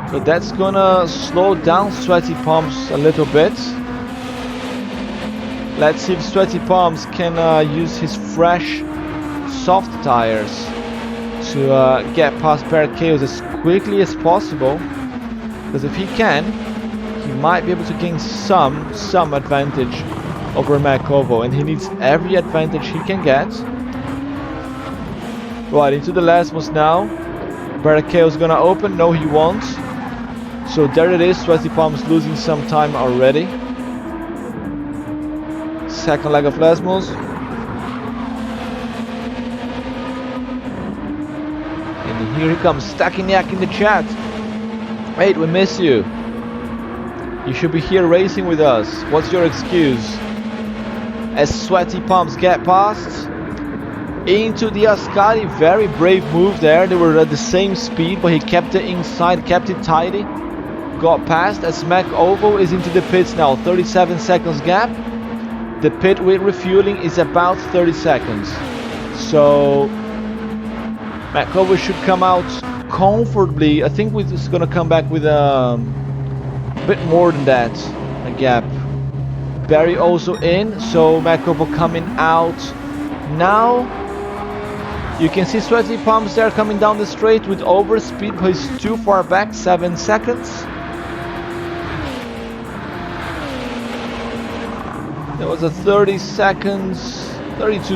So that's gonna slow down Sweaty Palms a little bit. Let's see if Sweaty Palms can use his fresh soft tires to get past Barrichellos as quickly as possible. Because if he can, he might be able to gain some advantage over Makovo, and he needs every advantage he can get. Right, into the Lesmos now. Barrichello's gonna open. No, he won't. So there it is. Sweaty Palms losing some time already. Second leg of Lesmos. And here he comes, Stachyniak in the chat. Wait, we miss you. You should be here racing with us. What's your excuse? As Sweaty Palms get past into the Ascari. Very brave move there. They were at the same speed, but he kept it inside, kept it tidy. Got past as Makovo is into the pits now. 37 seconds gap. The pit with refueling is about 30 seconds. So Makovo should come out comfortably. I think we're just gonna come back with a bit more than that, a gap. Barry also in, so Makovo coming out now. You can see Sweaty Palms there coming down the straight with overspeed, but he's too far back, 7 seconds. There was a 32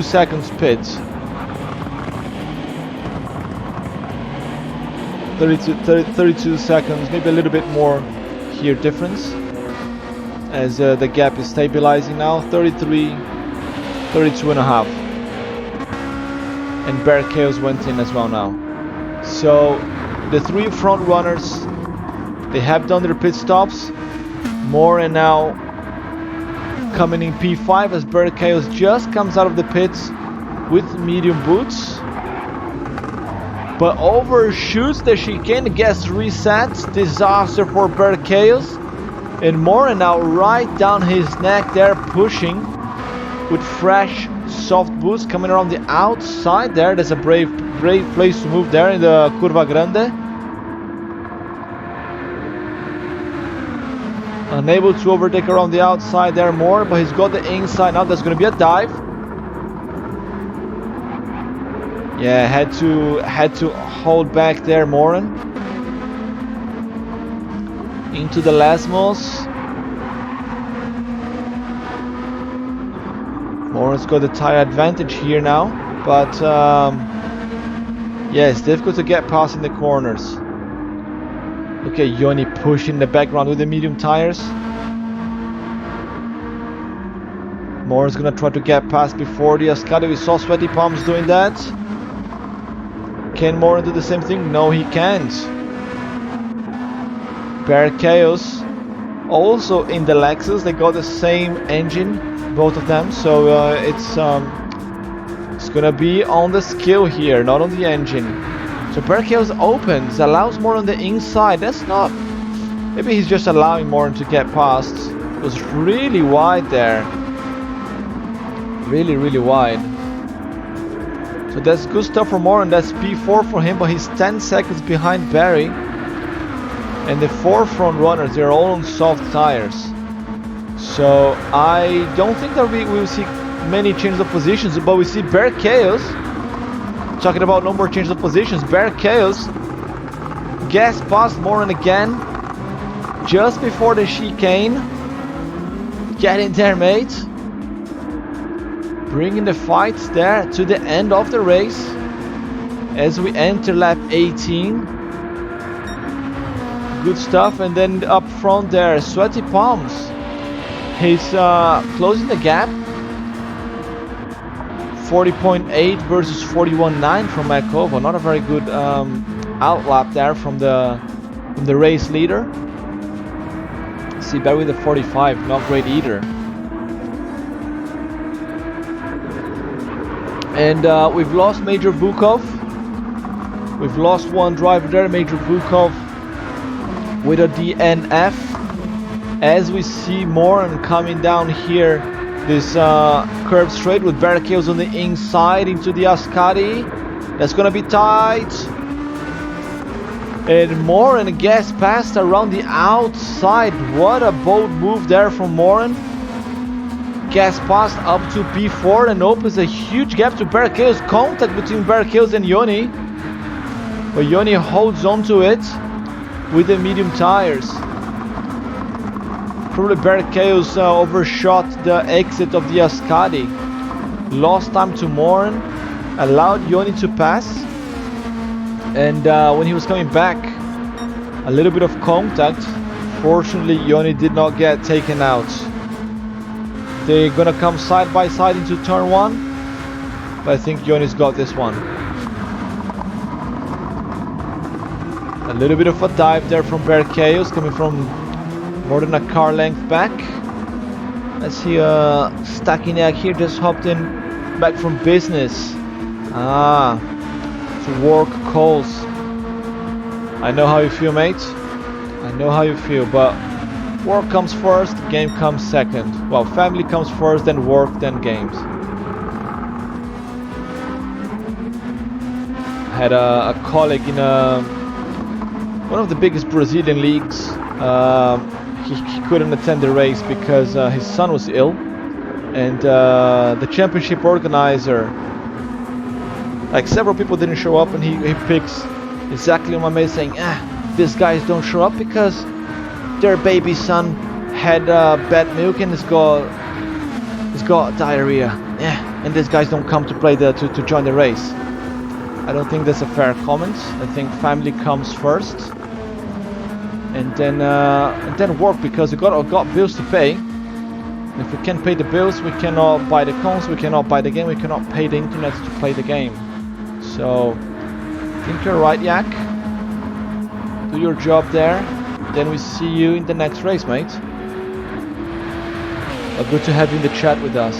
seconds pit. 32 seconds, maybe a little bit more here difference. As the gap is stabilizing now, 33, 32 and a half. And Barrichellos went in as well now. So the 3 front runners, they have done their pit stops. Morin now coming in P5 as Barrichellos just comes out of the pits with medium boots. But overshoots the chicane, gets reset. Disaster for Barrichellos. And Morin now right down his neck there, pushing with fresh soft boots coming around the outside there. There's a brave place to move there in the Curva Grande. Unable to overtake around the outside there more, but he's got the inside now. There's going to be a dive. Yeah, had to hold back there, Morin. Into the Lesmos. Morin's got the tire advantage here now, but yeah, it's difficult to get past in the corners. Look at Yoni pushing the background with the medium tires. Morin's gonna try to get past before the Ascari. We saw Sweaty Palms doing that. Can Morin do the same thing? No, he can't. Barrichellos also in the Lexus. They got the same engine, both of them. So it's gonna be on the skill here, not on the engine. So Barrichellos opens, allows Morin on the inside. That's not. Maybe he's just allowing Morin to get past. It was really wide there. Really wide. So that's good stuff for Morin. That's P4 for him, but he's 10 seconds behind Barry. And the 4 front runners, they're all on soft tires. So I don't think that we will see many changes of positions, but we see Bear Chaos. Talking about no more changes of positions, Bear Chaos gas past Moran again, just before the chicane. Get in there, mate. Bringing the fights there to the end of the race as we enter lap 18. Good stuff. And then up front there, Sweaty Palms. He's closing the gap. 40.8 versus 41.9 from Makova. Not a very good outlap there from the race leader. See, Barry with the 45, not great either. And we've lost Major Bukov. We've lost one driver there, Major Bukov with a DNF. As we see Moran coming down here, this curve straight with Barricades on the inside into the Ascari. That's gonna be tight. And Moran gas passed around the outside. What a bold move there from Moran. Gas passed up to P4 and opens a huge gap to Barricades. Contact between Barricades and Yoni. But Yoni holds on to it with the medium tires. Probably Barricades overshot the exit of the Ascari. Lost time to Moran. Allowed Yoni to pass. And when he was coming back, a little bit of contact. Fortunately, Yoni did not get taken out. They're gonna come side by side into turn 1, but I think Yoni's got this one. A little bit of a dive there from Bear Chaos, coming from more than a car length back. I see Stachynac here just hopped in back from business. To work calls. I know how you feel, mate. I know how you feel, but work comes first, game comes second. Well, family comes first, then work, then games. I had a colleague in one of the biggest Brazilian leagues. He couldn't attend the race because his son was ill, and the championship organizer, like several people didn't show up, and he picks exactly on my mate saying, these guys don't show up because their baby son had bad milk and he's got diarrhea. And these guys don't come to play to join the race. I don't think that's a fair comment. I think family comes first, and then work, because we got bills to pay. And if we can't pay the bills, we cannot buy the cons, we cannot buy the game, we cannot pay the internet to play the game. So I think you're right, Yak. Do your job there. Then we see you in the next race, mate. But good to have you in the chat with us.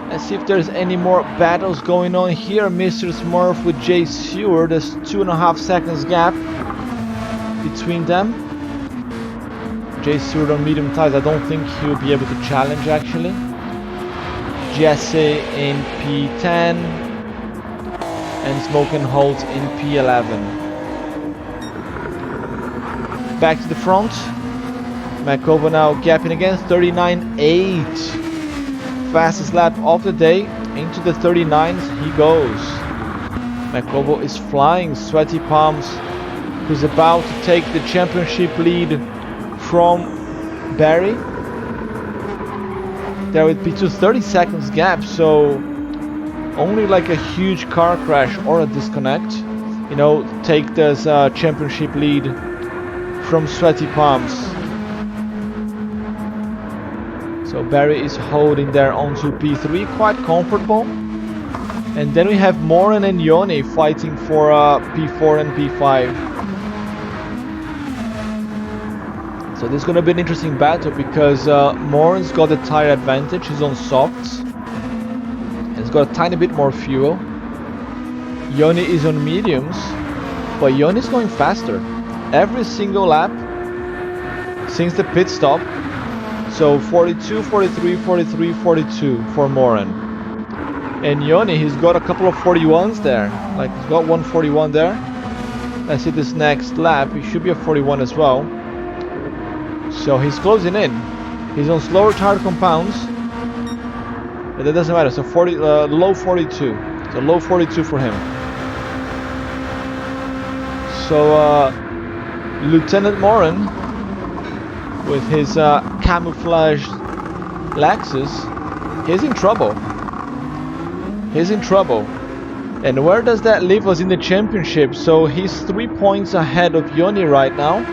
Let's see if there's any more battles going on here. Mr. Smurf with Jay Sewer. There's 2.5 seconds gap between them. Jay Sewer on medium tires. I don't think he'll be able to challenge, actually. Jesse in P10 and Smoke and Holt in P11. Back to the front. Makova now gapping again, 39.8. Fastest lap of the day. Into the 39s he goes. Makova is flying. Sweaty Palms, who's about to take the championship lead from Barry. There would be 30 seconds gap, so only like a huge car crash or a disconnect, you know, take this championship lead from Sweaty Palms. So Barry is holding there onto P3, quite comfortable. And then we have Moran and Yoni fighting for P4 and P5. So this is going to be an interesting battle, because Moran's got the tire advantage, he's on softs. He's got a tiny bit more fuel. Yoni is on mediums, but Yoni's going faster every single lap since the pit stop. So 42, 43, 43, 42 for Moran. And Yoni, he's got a couple of 41s there. Like, he's got 141 there. Let's see this next lap. He should be a 41 as well. So he's closing in. He's on slower tire compounds. But that doesn't matter. So low 42. So low 42 for him. So Lieutenant Morin with his camouflaged Lexus, he's in trouble. He's in trouble. And where does that leave us in the championship? So he's 3 points ahead of Yoni right now.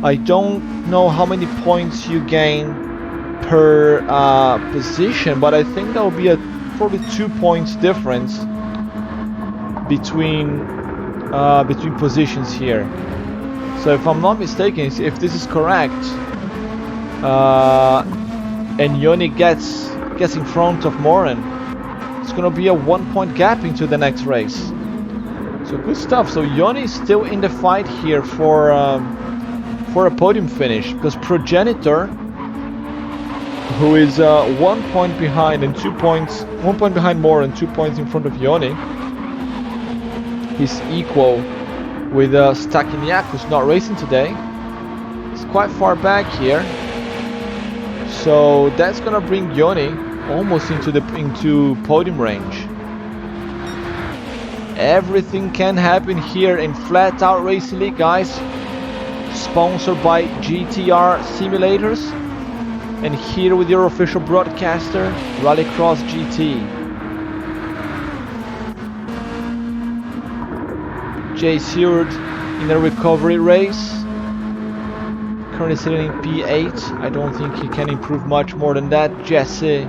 I don't know how many points you gain per position, but I think that will be a probably 2 points difference between positions here. So if I'm not mistaken, if this is correct, and Yoni gets in front of Morin, it's gonna be a 1 point gap into the next race. So good stuff. So Yoni is still in the fight here for a podium finish, because Progenitor, who is 1 point behind and 2 points, 1 point behind Morin, 2 points in front of Yoni, he's equal with Stakiniak, who's not racing today. It's quite far back here. So that's gonna bring Yoni almost into podium range. Everything can happen here in Flatout Racing League, guys. Sponsored by GTR Simulators, and here with your official broadcaster, Rallycross GT. Jay Seward in a recovery race, currently sitting in P8. I don't think he can improve much more than that. Jesse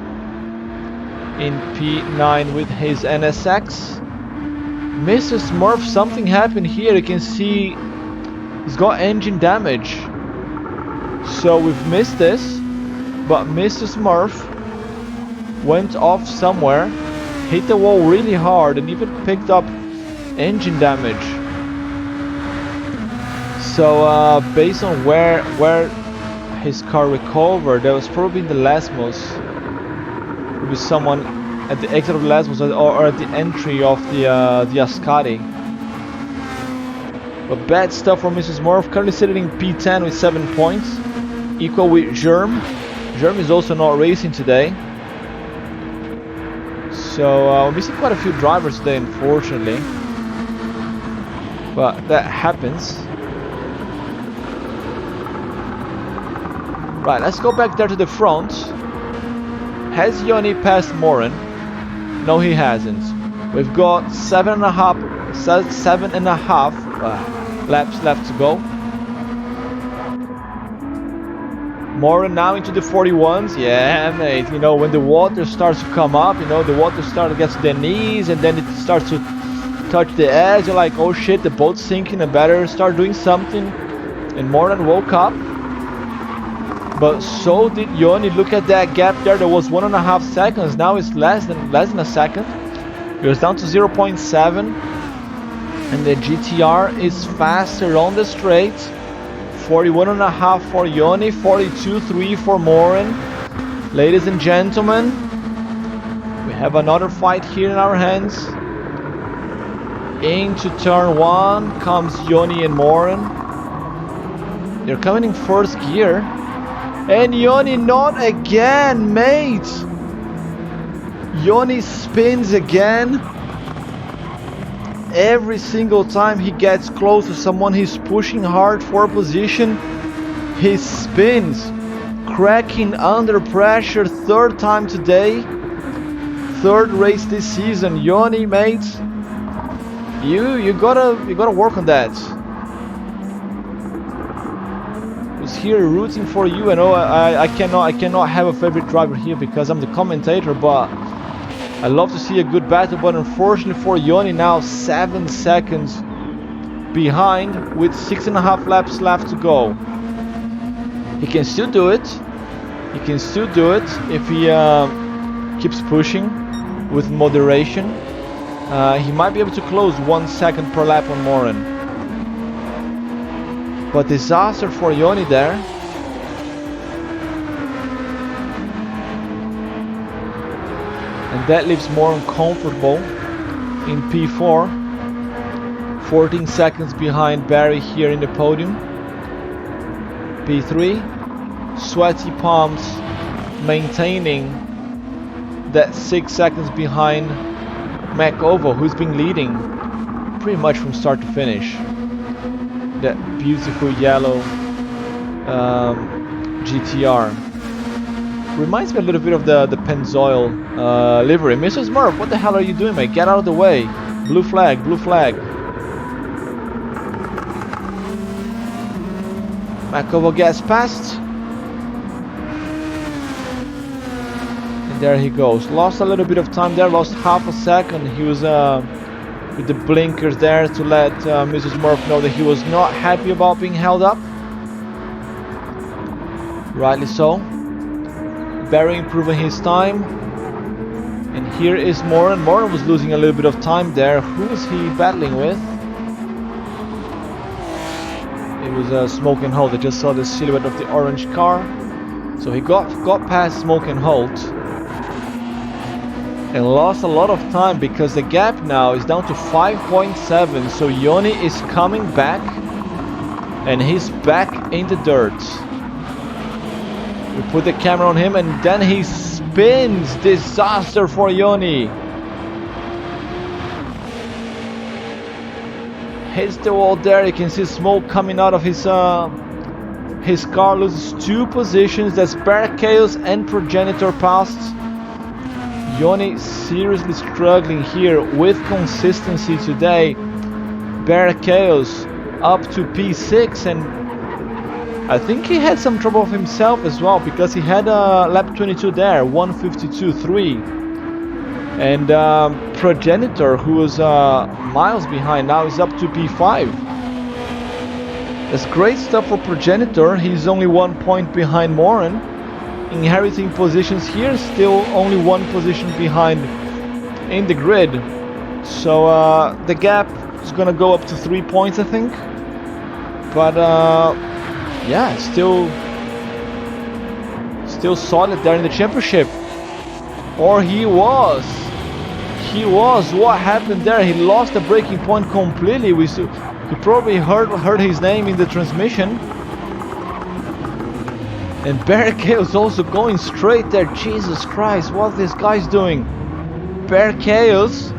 in P9 with his NSX. Mr. Smurf, something happened here. You can see he's got engine damage. So we've missed this, but Mr. Smurf went off somewhere, hit the wall really hard, and even picked up engine damage. So based on where his car recovered, that was probably in the Lesmos. Maybe someone at the exit of the Lesmos or at the entry of the Ascari. But bad stuff for Mrs. Smurf, currently sitting in P10 with 7 points, equal with Germ. Germ is also not racing today. So we're missing quite a few drivers today, unfortunately. But that happens. Right, let's go back there to the front. Has Yoni passed Morin? No, he hasn't. We've got 7.5 laps left to go. Morin now into the 41s. Yeah, mate. You know, when the water starts to come up, you know, the water starts to get to their knees, and then it starts to touch the edge. You're like, oh shit, the boat's sinking. I better start doing something. And Morin woke up. But so did Yoni. Look at that gap there. There was 1.5 seconds. Now it's less than a second. It was down to 0.7. And the GTR is faster on the straight. 41.5 for Yoni. 42.3 for Morin. Ladies and gentlemen, we have another fight here in our hands. Into turn 1 comes Yoni and Morin. They're coming in first gear. And Yoni, not again, mate! Yoni spins again. Every single time he gets close to someone he's pushing hard for a position, he spins. Cracking under pressure, 3rd time today. 3rd race this season. Yoni, mate, you gotta work on that. Here rooting for you. I know I cannot have a favorite driver here because I'm the commentator, but I love to see a good battle. But unfortunately for Yoni, now 7 seconds behind with 6.5 laps left to go. He can still do it. He can still do it if he keeps pushing with moderation. He might be able to close 1 second per lap on Morin. But disaster for Yoni there. And that leaves more uncomfortable in P4. 14 seconds behind Barry here in the podium. P3. Sweaty palms maintaining that 6 seconds behind Makovo, who's been leading pretty much from start to finish. That beautiful yellow GTR reminds me a little bit of the Pennzoil livery. Mr. Smurf, what the hell are you doing, mate? Get out of the way. Blue flag, blue flag. Makovo gets past. And there he goes. Lost a little bit of time there, lost half a second. He was with the blinkers there to let Mrs. Smurf know that he was not happy about being held up. Rightly so. Barry improving his time. And here is Moran. Moran was losing a little bit of time there. Who was he battling with? It was Smoke and Holt. I just saw the silhouette of the orange car. So he got past Smoke and Holt. And lost a lot of time because the gap now is down to 5.7. So Yoni is coming back. And he's back in the dirt. We put the camera on him and then he spins. Disaster for Yoni. Hits the wall there. You can see smoke coming out of his car. Loses 2 positions. That's Barricades and Progenitor passed. Yoni seriously struggling here with consistency today. Barricades up to P6, and I think he had some trouble with himself as well because he had a lap 22 there, 152.3. And Progenitor, who was miles behind, now is up to P5. That's great stuff for Progenitor. He's only 1 point behind Moran. Inheriting positions here, still only 1 position behind in the grid. So the gap is gonna go up to 3 points, I think. But yeah, still solid there in the championship. Or he was. What happened there? He lost the braking point completely. You probably heard his name in the transmission. And Barricades also going straight there. Jesus Christ, what this guy's doing? Barricades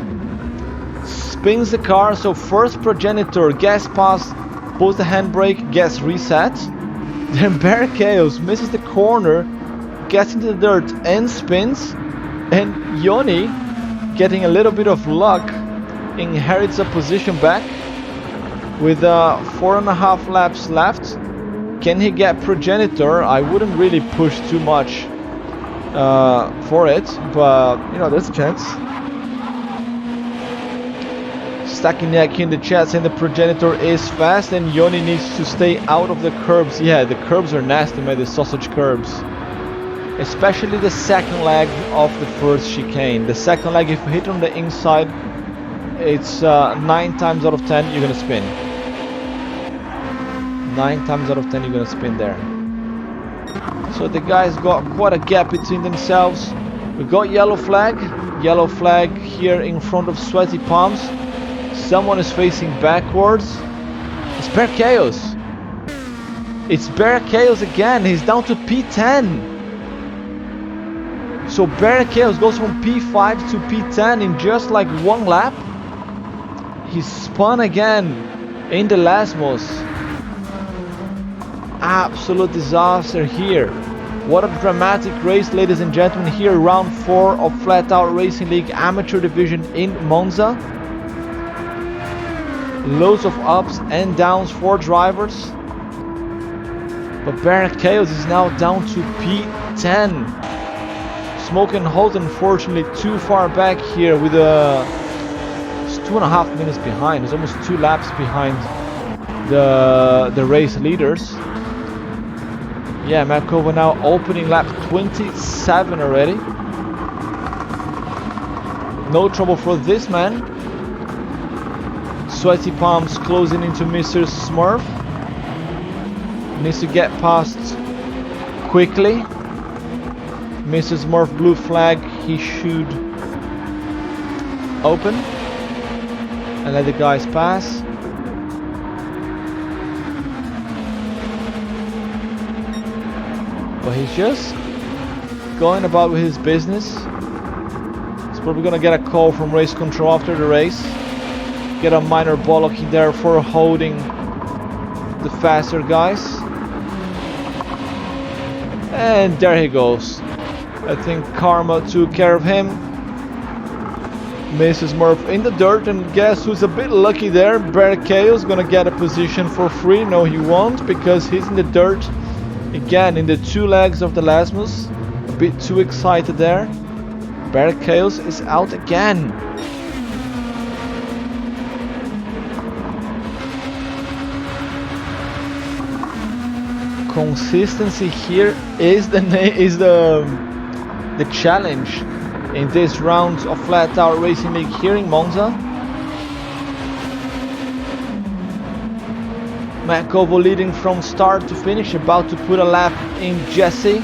spins the car. So first Progenitor, gas pass, pulls the handbrake, gas reset. Then Barricades misses the corner, gets into the dirt and spins. And Yoni, getting a little bit of luck, inherits a position back with 4.5 laps left. Can he get Progenitor? I wouldn't really push too much for it, but you know, there's a chance. Stacking neck in the chat saying the Progenitor is fast and Yoni needs to stay out of the curbs. Yeah, the curbs are nasty, man, the sausage curbs. Especially the second leg of the first chicane. The second leg, if you hit on the inside, it's 9 times out of 10 you're gonna spin. 9 times out of 10 you're gonna spin there. So the guys got quite a gap between themselves. We got yellow flag here in front of Sweaty Palms. Someone is facing backwards. It's Barricades. It's Barricades again. He's down to P10. So Barricades goes from P5 to P10 in just like 1 lap. He spun again in the Lasmos. Absolute disaster here. What a dramatic race, ladies and gentlemen, here round 4 of Flatout Racing League Amateur Division in Monza. Loads of ups and downs for drivers. But Barricades is now down to P10. Smoke and Holt, unfortunately, too far back here with it's 2.5 minutes behind. It's almost 2 laps behind the race leaders. Yeah, Makova now opening lap 27 already. No trouble for this man. Sweaty Palms closing into Mr. Smurf. Needs to get past quickly. Mr. Smurf blue flag, he should open and let the guys pass. But he's just going about with his business. He's probably gonna get a call from race control after the race. Get a minor bollocking there for holding the faster guys. And there he goes. I think karma took care of him. Mrs. Murph in the dirt, and guess who's a bit lucky there? Bear Chaos gonna get a position for free. No, he won't, because he's in the dirt again in the two legs of the Lasmus. A bit too excited there. Bear Chaos is out again. Consistency here is the challenge in this round of Flatout Racing League here in Monza. Matt Kovo leading from start to finish, about to put a lap in Jesse,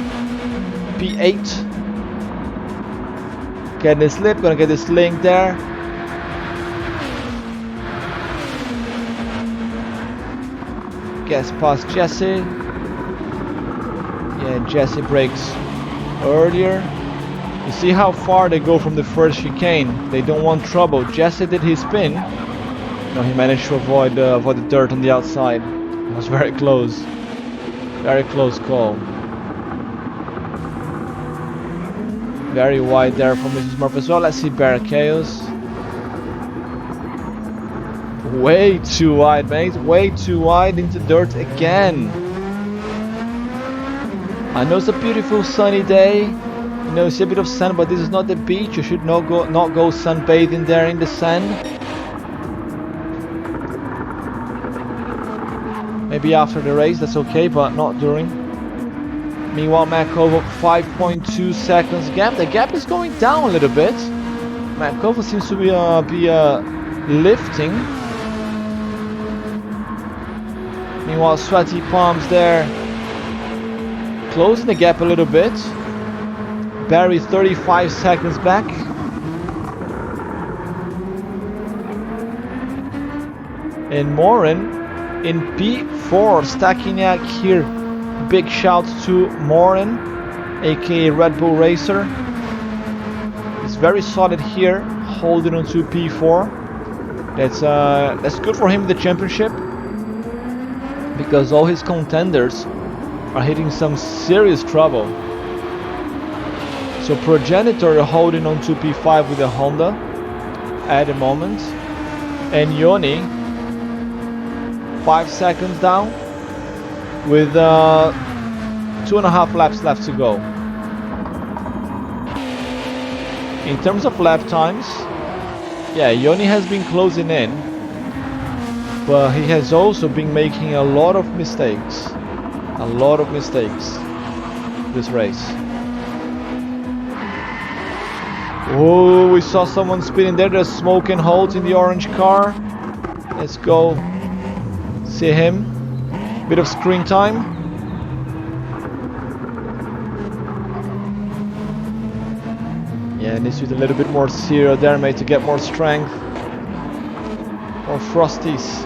P8. Get this lip, gonna get this link there. Gets past Jesse. Yeah, Jesse brakes earlier. You see how far they go from the first chicane. They don't want trouble. Jesse did his spin. No, he managed to avoid the dirt on the outside. It was very close. Very close call. Very wide there for Mrs. Murphy as well. Let's see Bear Chaos. Way too wide, mate. Way too wide into dirt again. I know it's a beautiful sunny day. You know, it's a bit of sun, but this is not the beach. You should not go sunbathing there in the sand. Maybe after the race, that's okay, but not during. Meanwhile, Makovo 5.2 seconds gap. The gap is going down a little bit. Makovo seems to be lifting. Meanwhile, Sweaty Palms there, closing the gap a little bit. Barry 35 seconds back. And Morin in P4, Stachyniak here. Big shout to Morin, aka Red Bull Racer. He's very solid here, holding on to P4. That's good for him in the championship, because all his contenders are hitting some serious trouble. So Progenitor holding on to P5 with a Honda at the moment. And Yoni 5 seconds down with 2.5 laps left to go. In terms of lap times, yeah, Yoni has been closing in, but he has also been making a lot of mistakes. A lot of mistakes this race. Oh, we saw someone spinning there. There's smoke and holes in the orange car. Let's go see him. Bit of screen time. Yeah, needs to use a little bit more cereal there, mate, to get more strength. Or Frosties.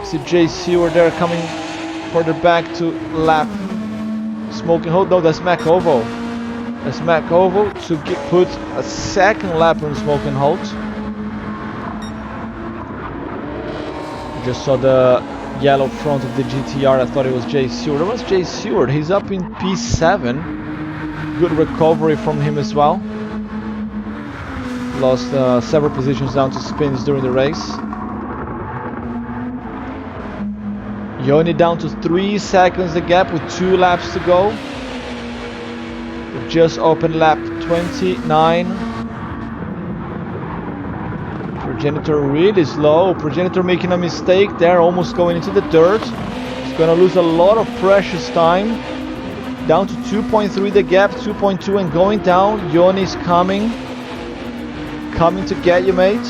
See Jay Seward there coming further back to lap smoking hole. No, that's Makovo. That's Makovo to put a second lap on Smoking Halt. Just saw the yellow front of the GTR. I thought it was Jay Seward. It was Jay Seward. He's up in P7. Good recovery from him as well. Lost several positions down to spins during the race. Yoni down to 3 seconds the gap with 2 laps to go. Just opened lap 29. Progenitor really slow. Progenitor making a mistake there, almost going into the dirt. He's gonna lose a lot of precious time. Down to 2.3 the gap, 2.2 and going down. Yoni's coming to get you, mate.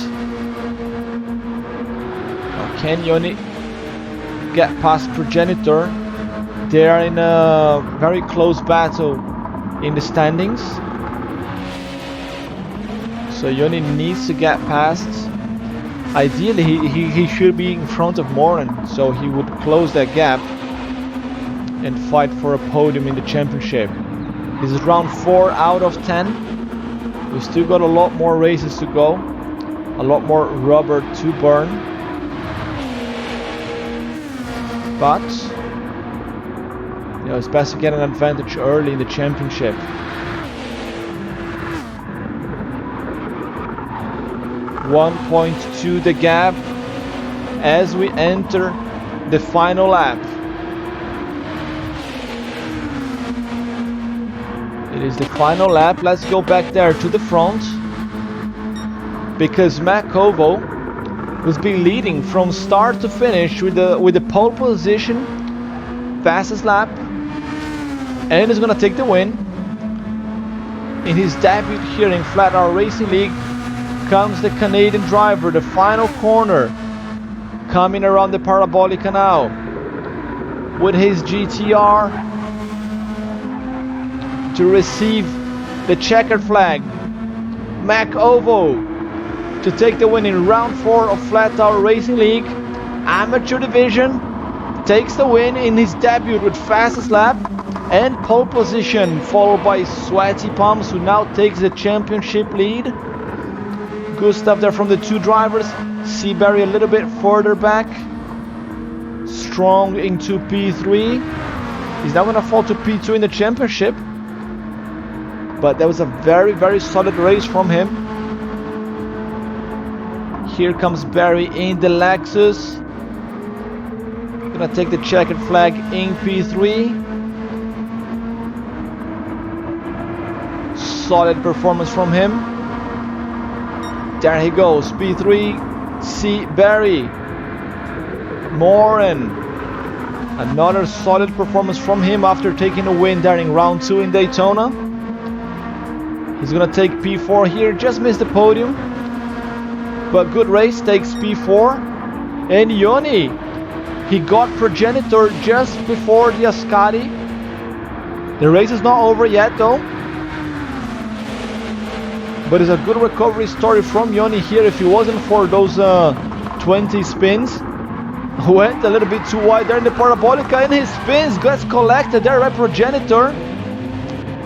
Now, can Yoni get past Progenitor? They are in a very close battle in the standings. So Yoni needs to get past. Ideally he should be in front of Morin, so he would close that gap. and fight for a podium in the championship. This is round 4 out of 10. We still got a lot more races to go, a lot more rubber to burn, but it's best to get an advantage early in the championship. .2 the gap as we enter the final lap. It is the final lap. Let's go back there to the front, because Mac Ovo has been leading from start to finish with the pole position, fastest lap, and is gonna take the win. In his debut here in Flatout Racing League comes the Canadian driver, the final corner, coming around the Parabolica now with his GTR to receive the checkered flag. Mac Ovo to take the win in round 4 of Flatout Racing League Amateur Division, takes the win in his debut with fastest lap and pole position, followed by Sweaty Palms, who now takes the championship lead. Good stuff there from the two drivers. Seabury a little bit further back, Strong into P3. He's now gonna fall to P2 in the championship, but that was a very, very solid race from him. Here comes Barry in the Lexus, gonna take the checkered flag in P3. Solid performance from him. There he goes, P3, C. Barry. Morin. Another solid performance from him after taking a win there in round 2 in Daytona. He's gonna take P4 here, just missed the podium, but good race, takes P4. And Yoni, he got progenitor just before the Ascari. The race is not over yet though, but it's a good recovery story from Yoni here. If it wasn't for those 20 spins, went a little bit too wide there in the Parabolica, and his spins gets collected there by progenitor,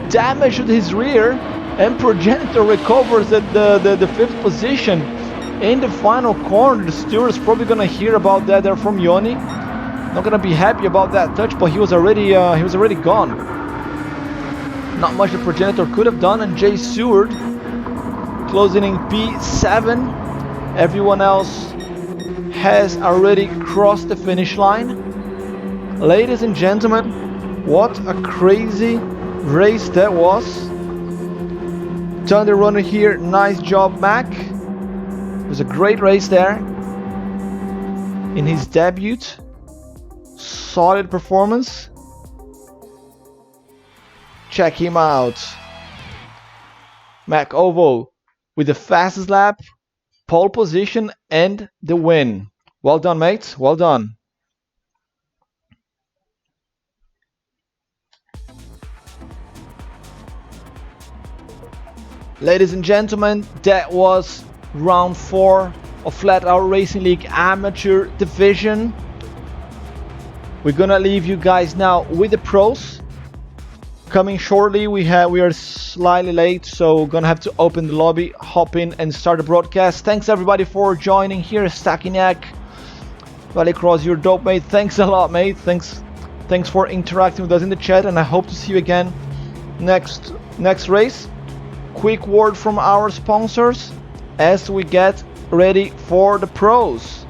damaged his rear, and progenitor recovers at the 5th position in the final corner. The steward's probably gonna hear about that there from Yoni. Not gonna be happy about that touch, but he was already gone. Not much the progenitor could have done. And Jay Seward closing in P7. Everyone else has already crossed the finish line. Ladies and gentlemen, what a crazy race that was. Thunder runner here, nice job Mac. It was a great race there. In his debut, solid performance. Check him out. Mac Ovo with the fastest lap, pole position, and the win. Well done, mate. Well done. Ladies and gentlemen, that was round 4 of Flatout Racing League Amateur Division. We're gonna leave you guys now with the pros. Coming shortly, we are slightly late, so gonna have to open the lobby, hop in, and start the broadcast. Thanks everybody for joining here. Stachynac, Rallycross, you're dope, mate. Thanks a lot, mate. Thanks for interacting with us in the chat, and I hope to see you again next race. Quick word from our sponsors as we get ready for the pros.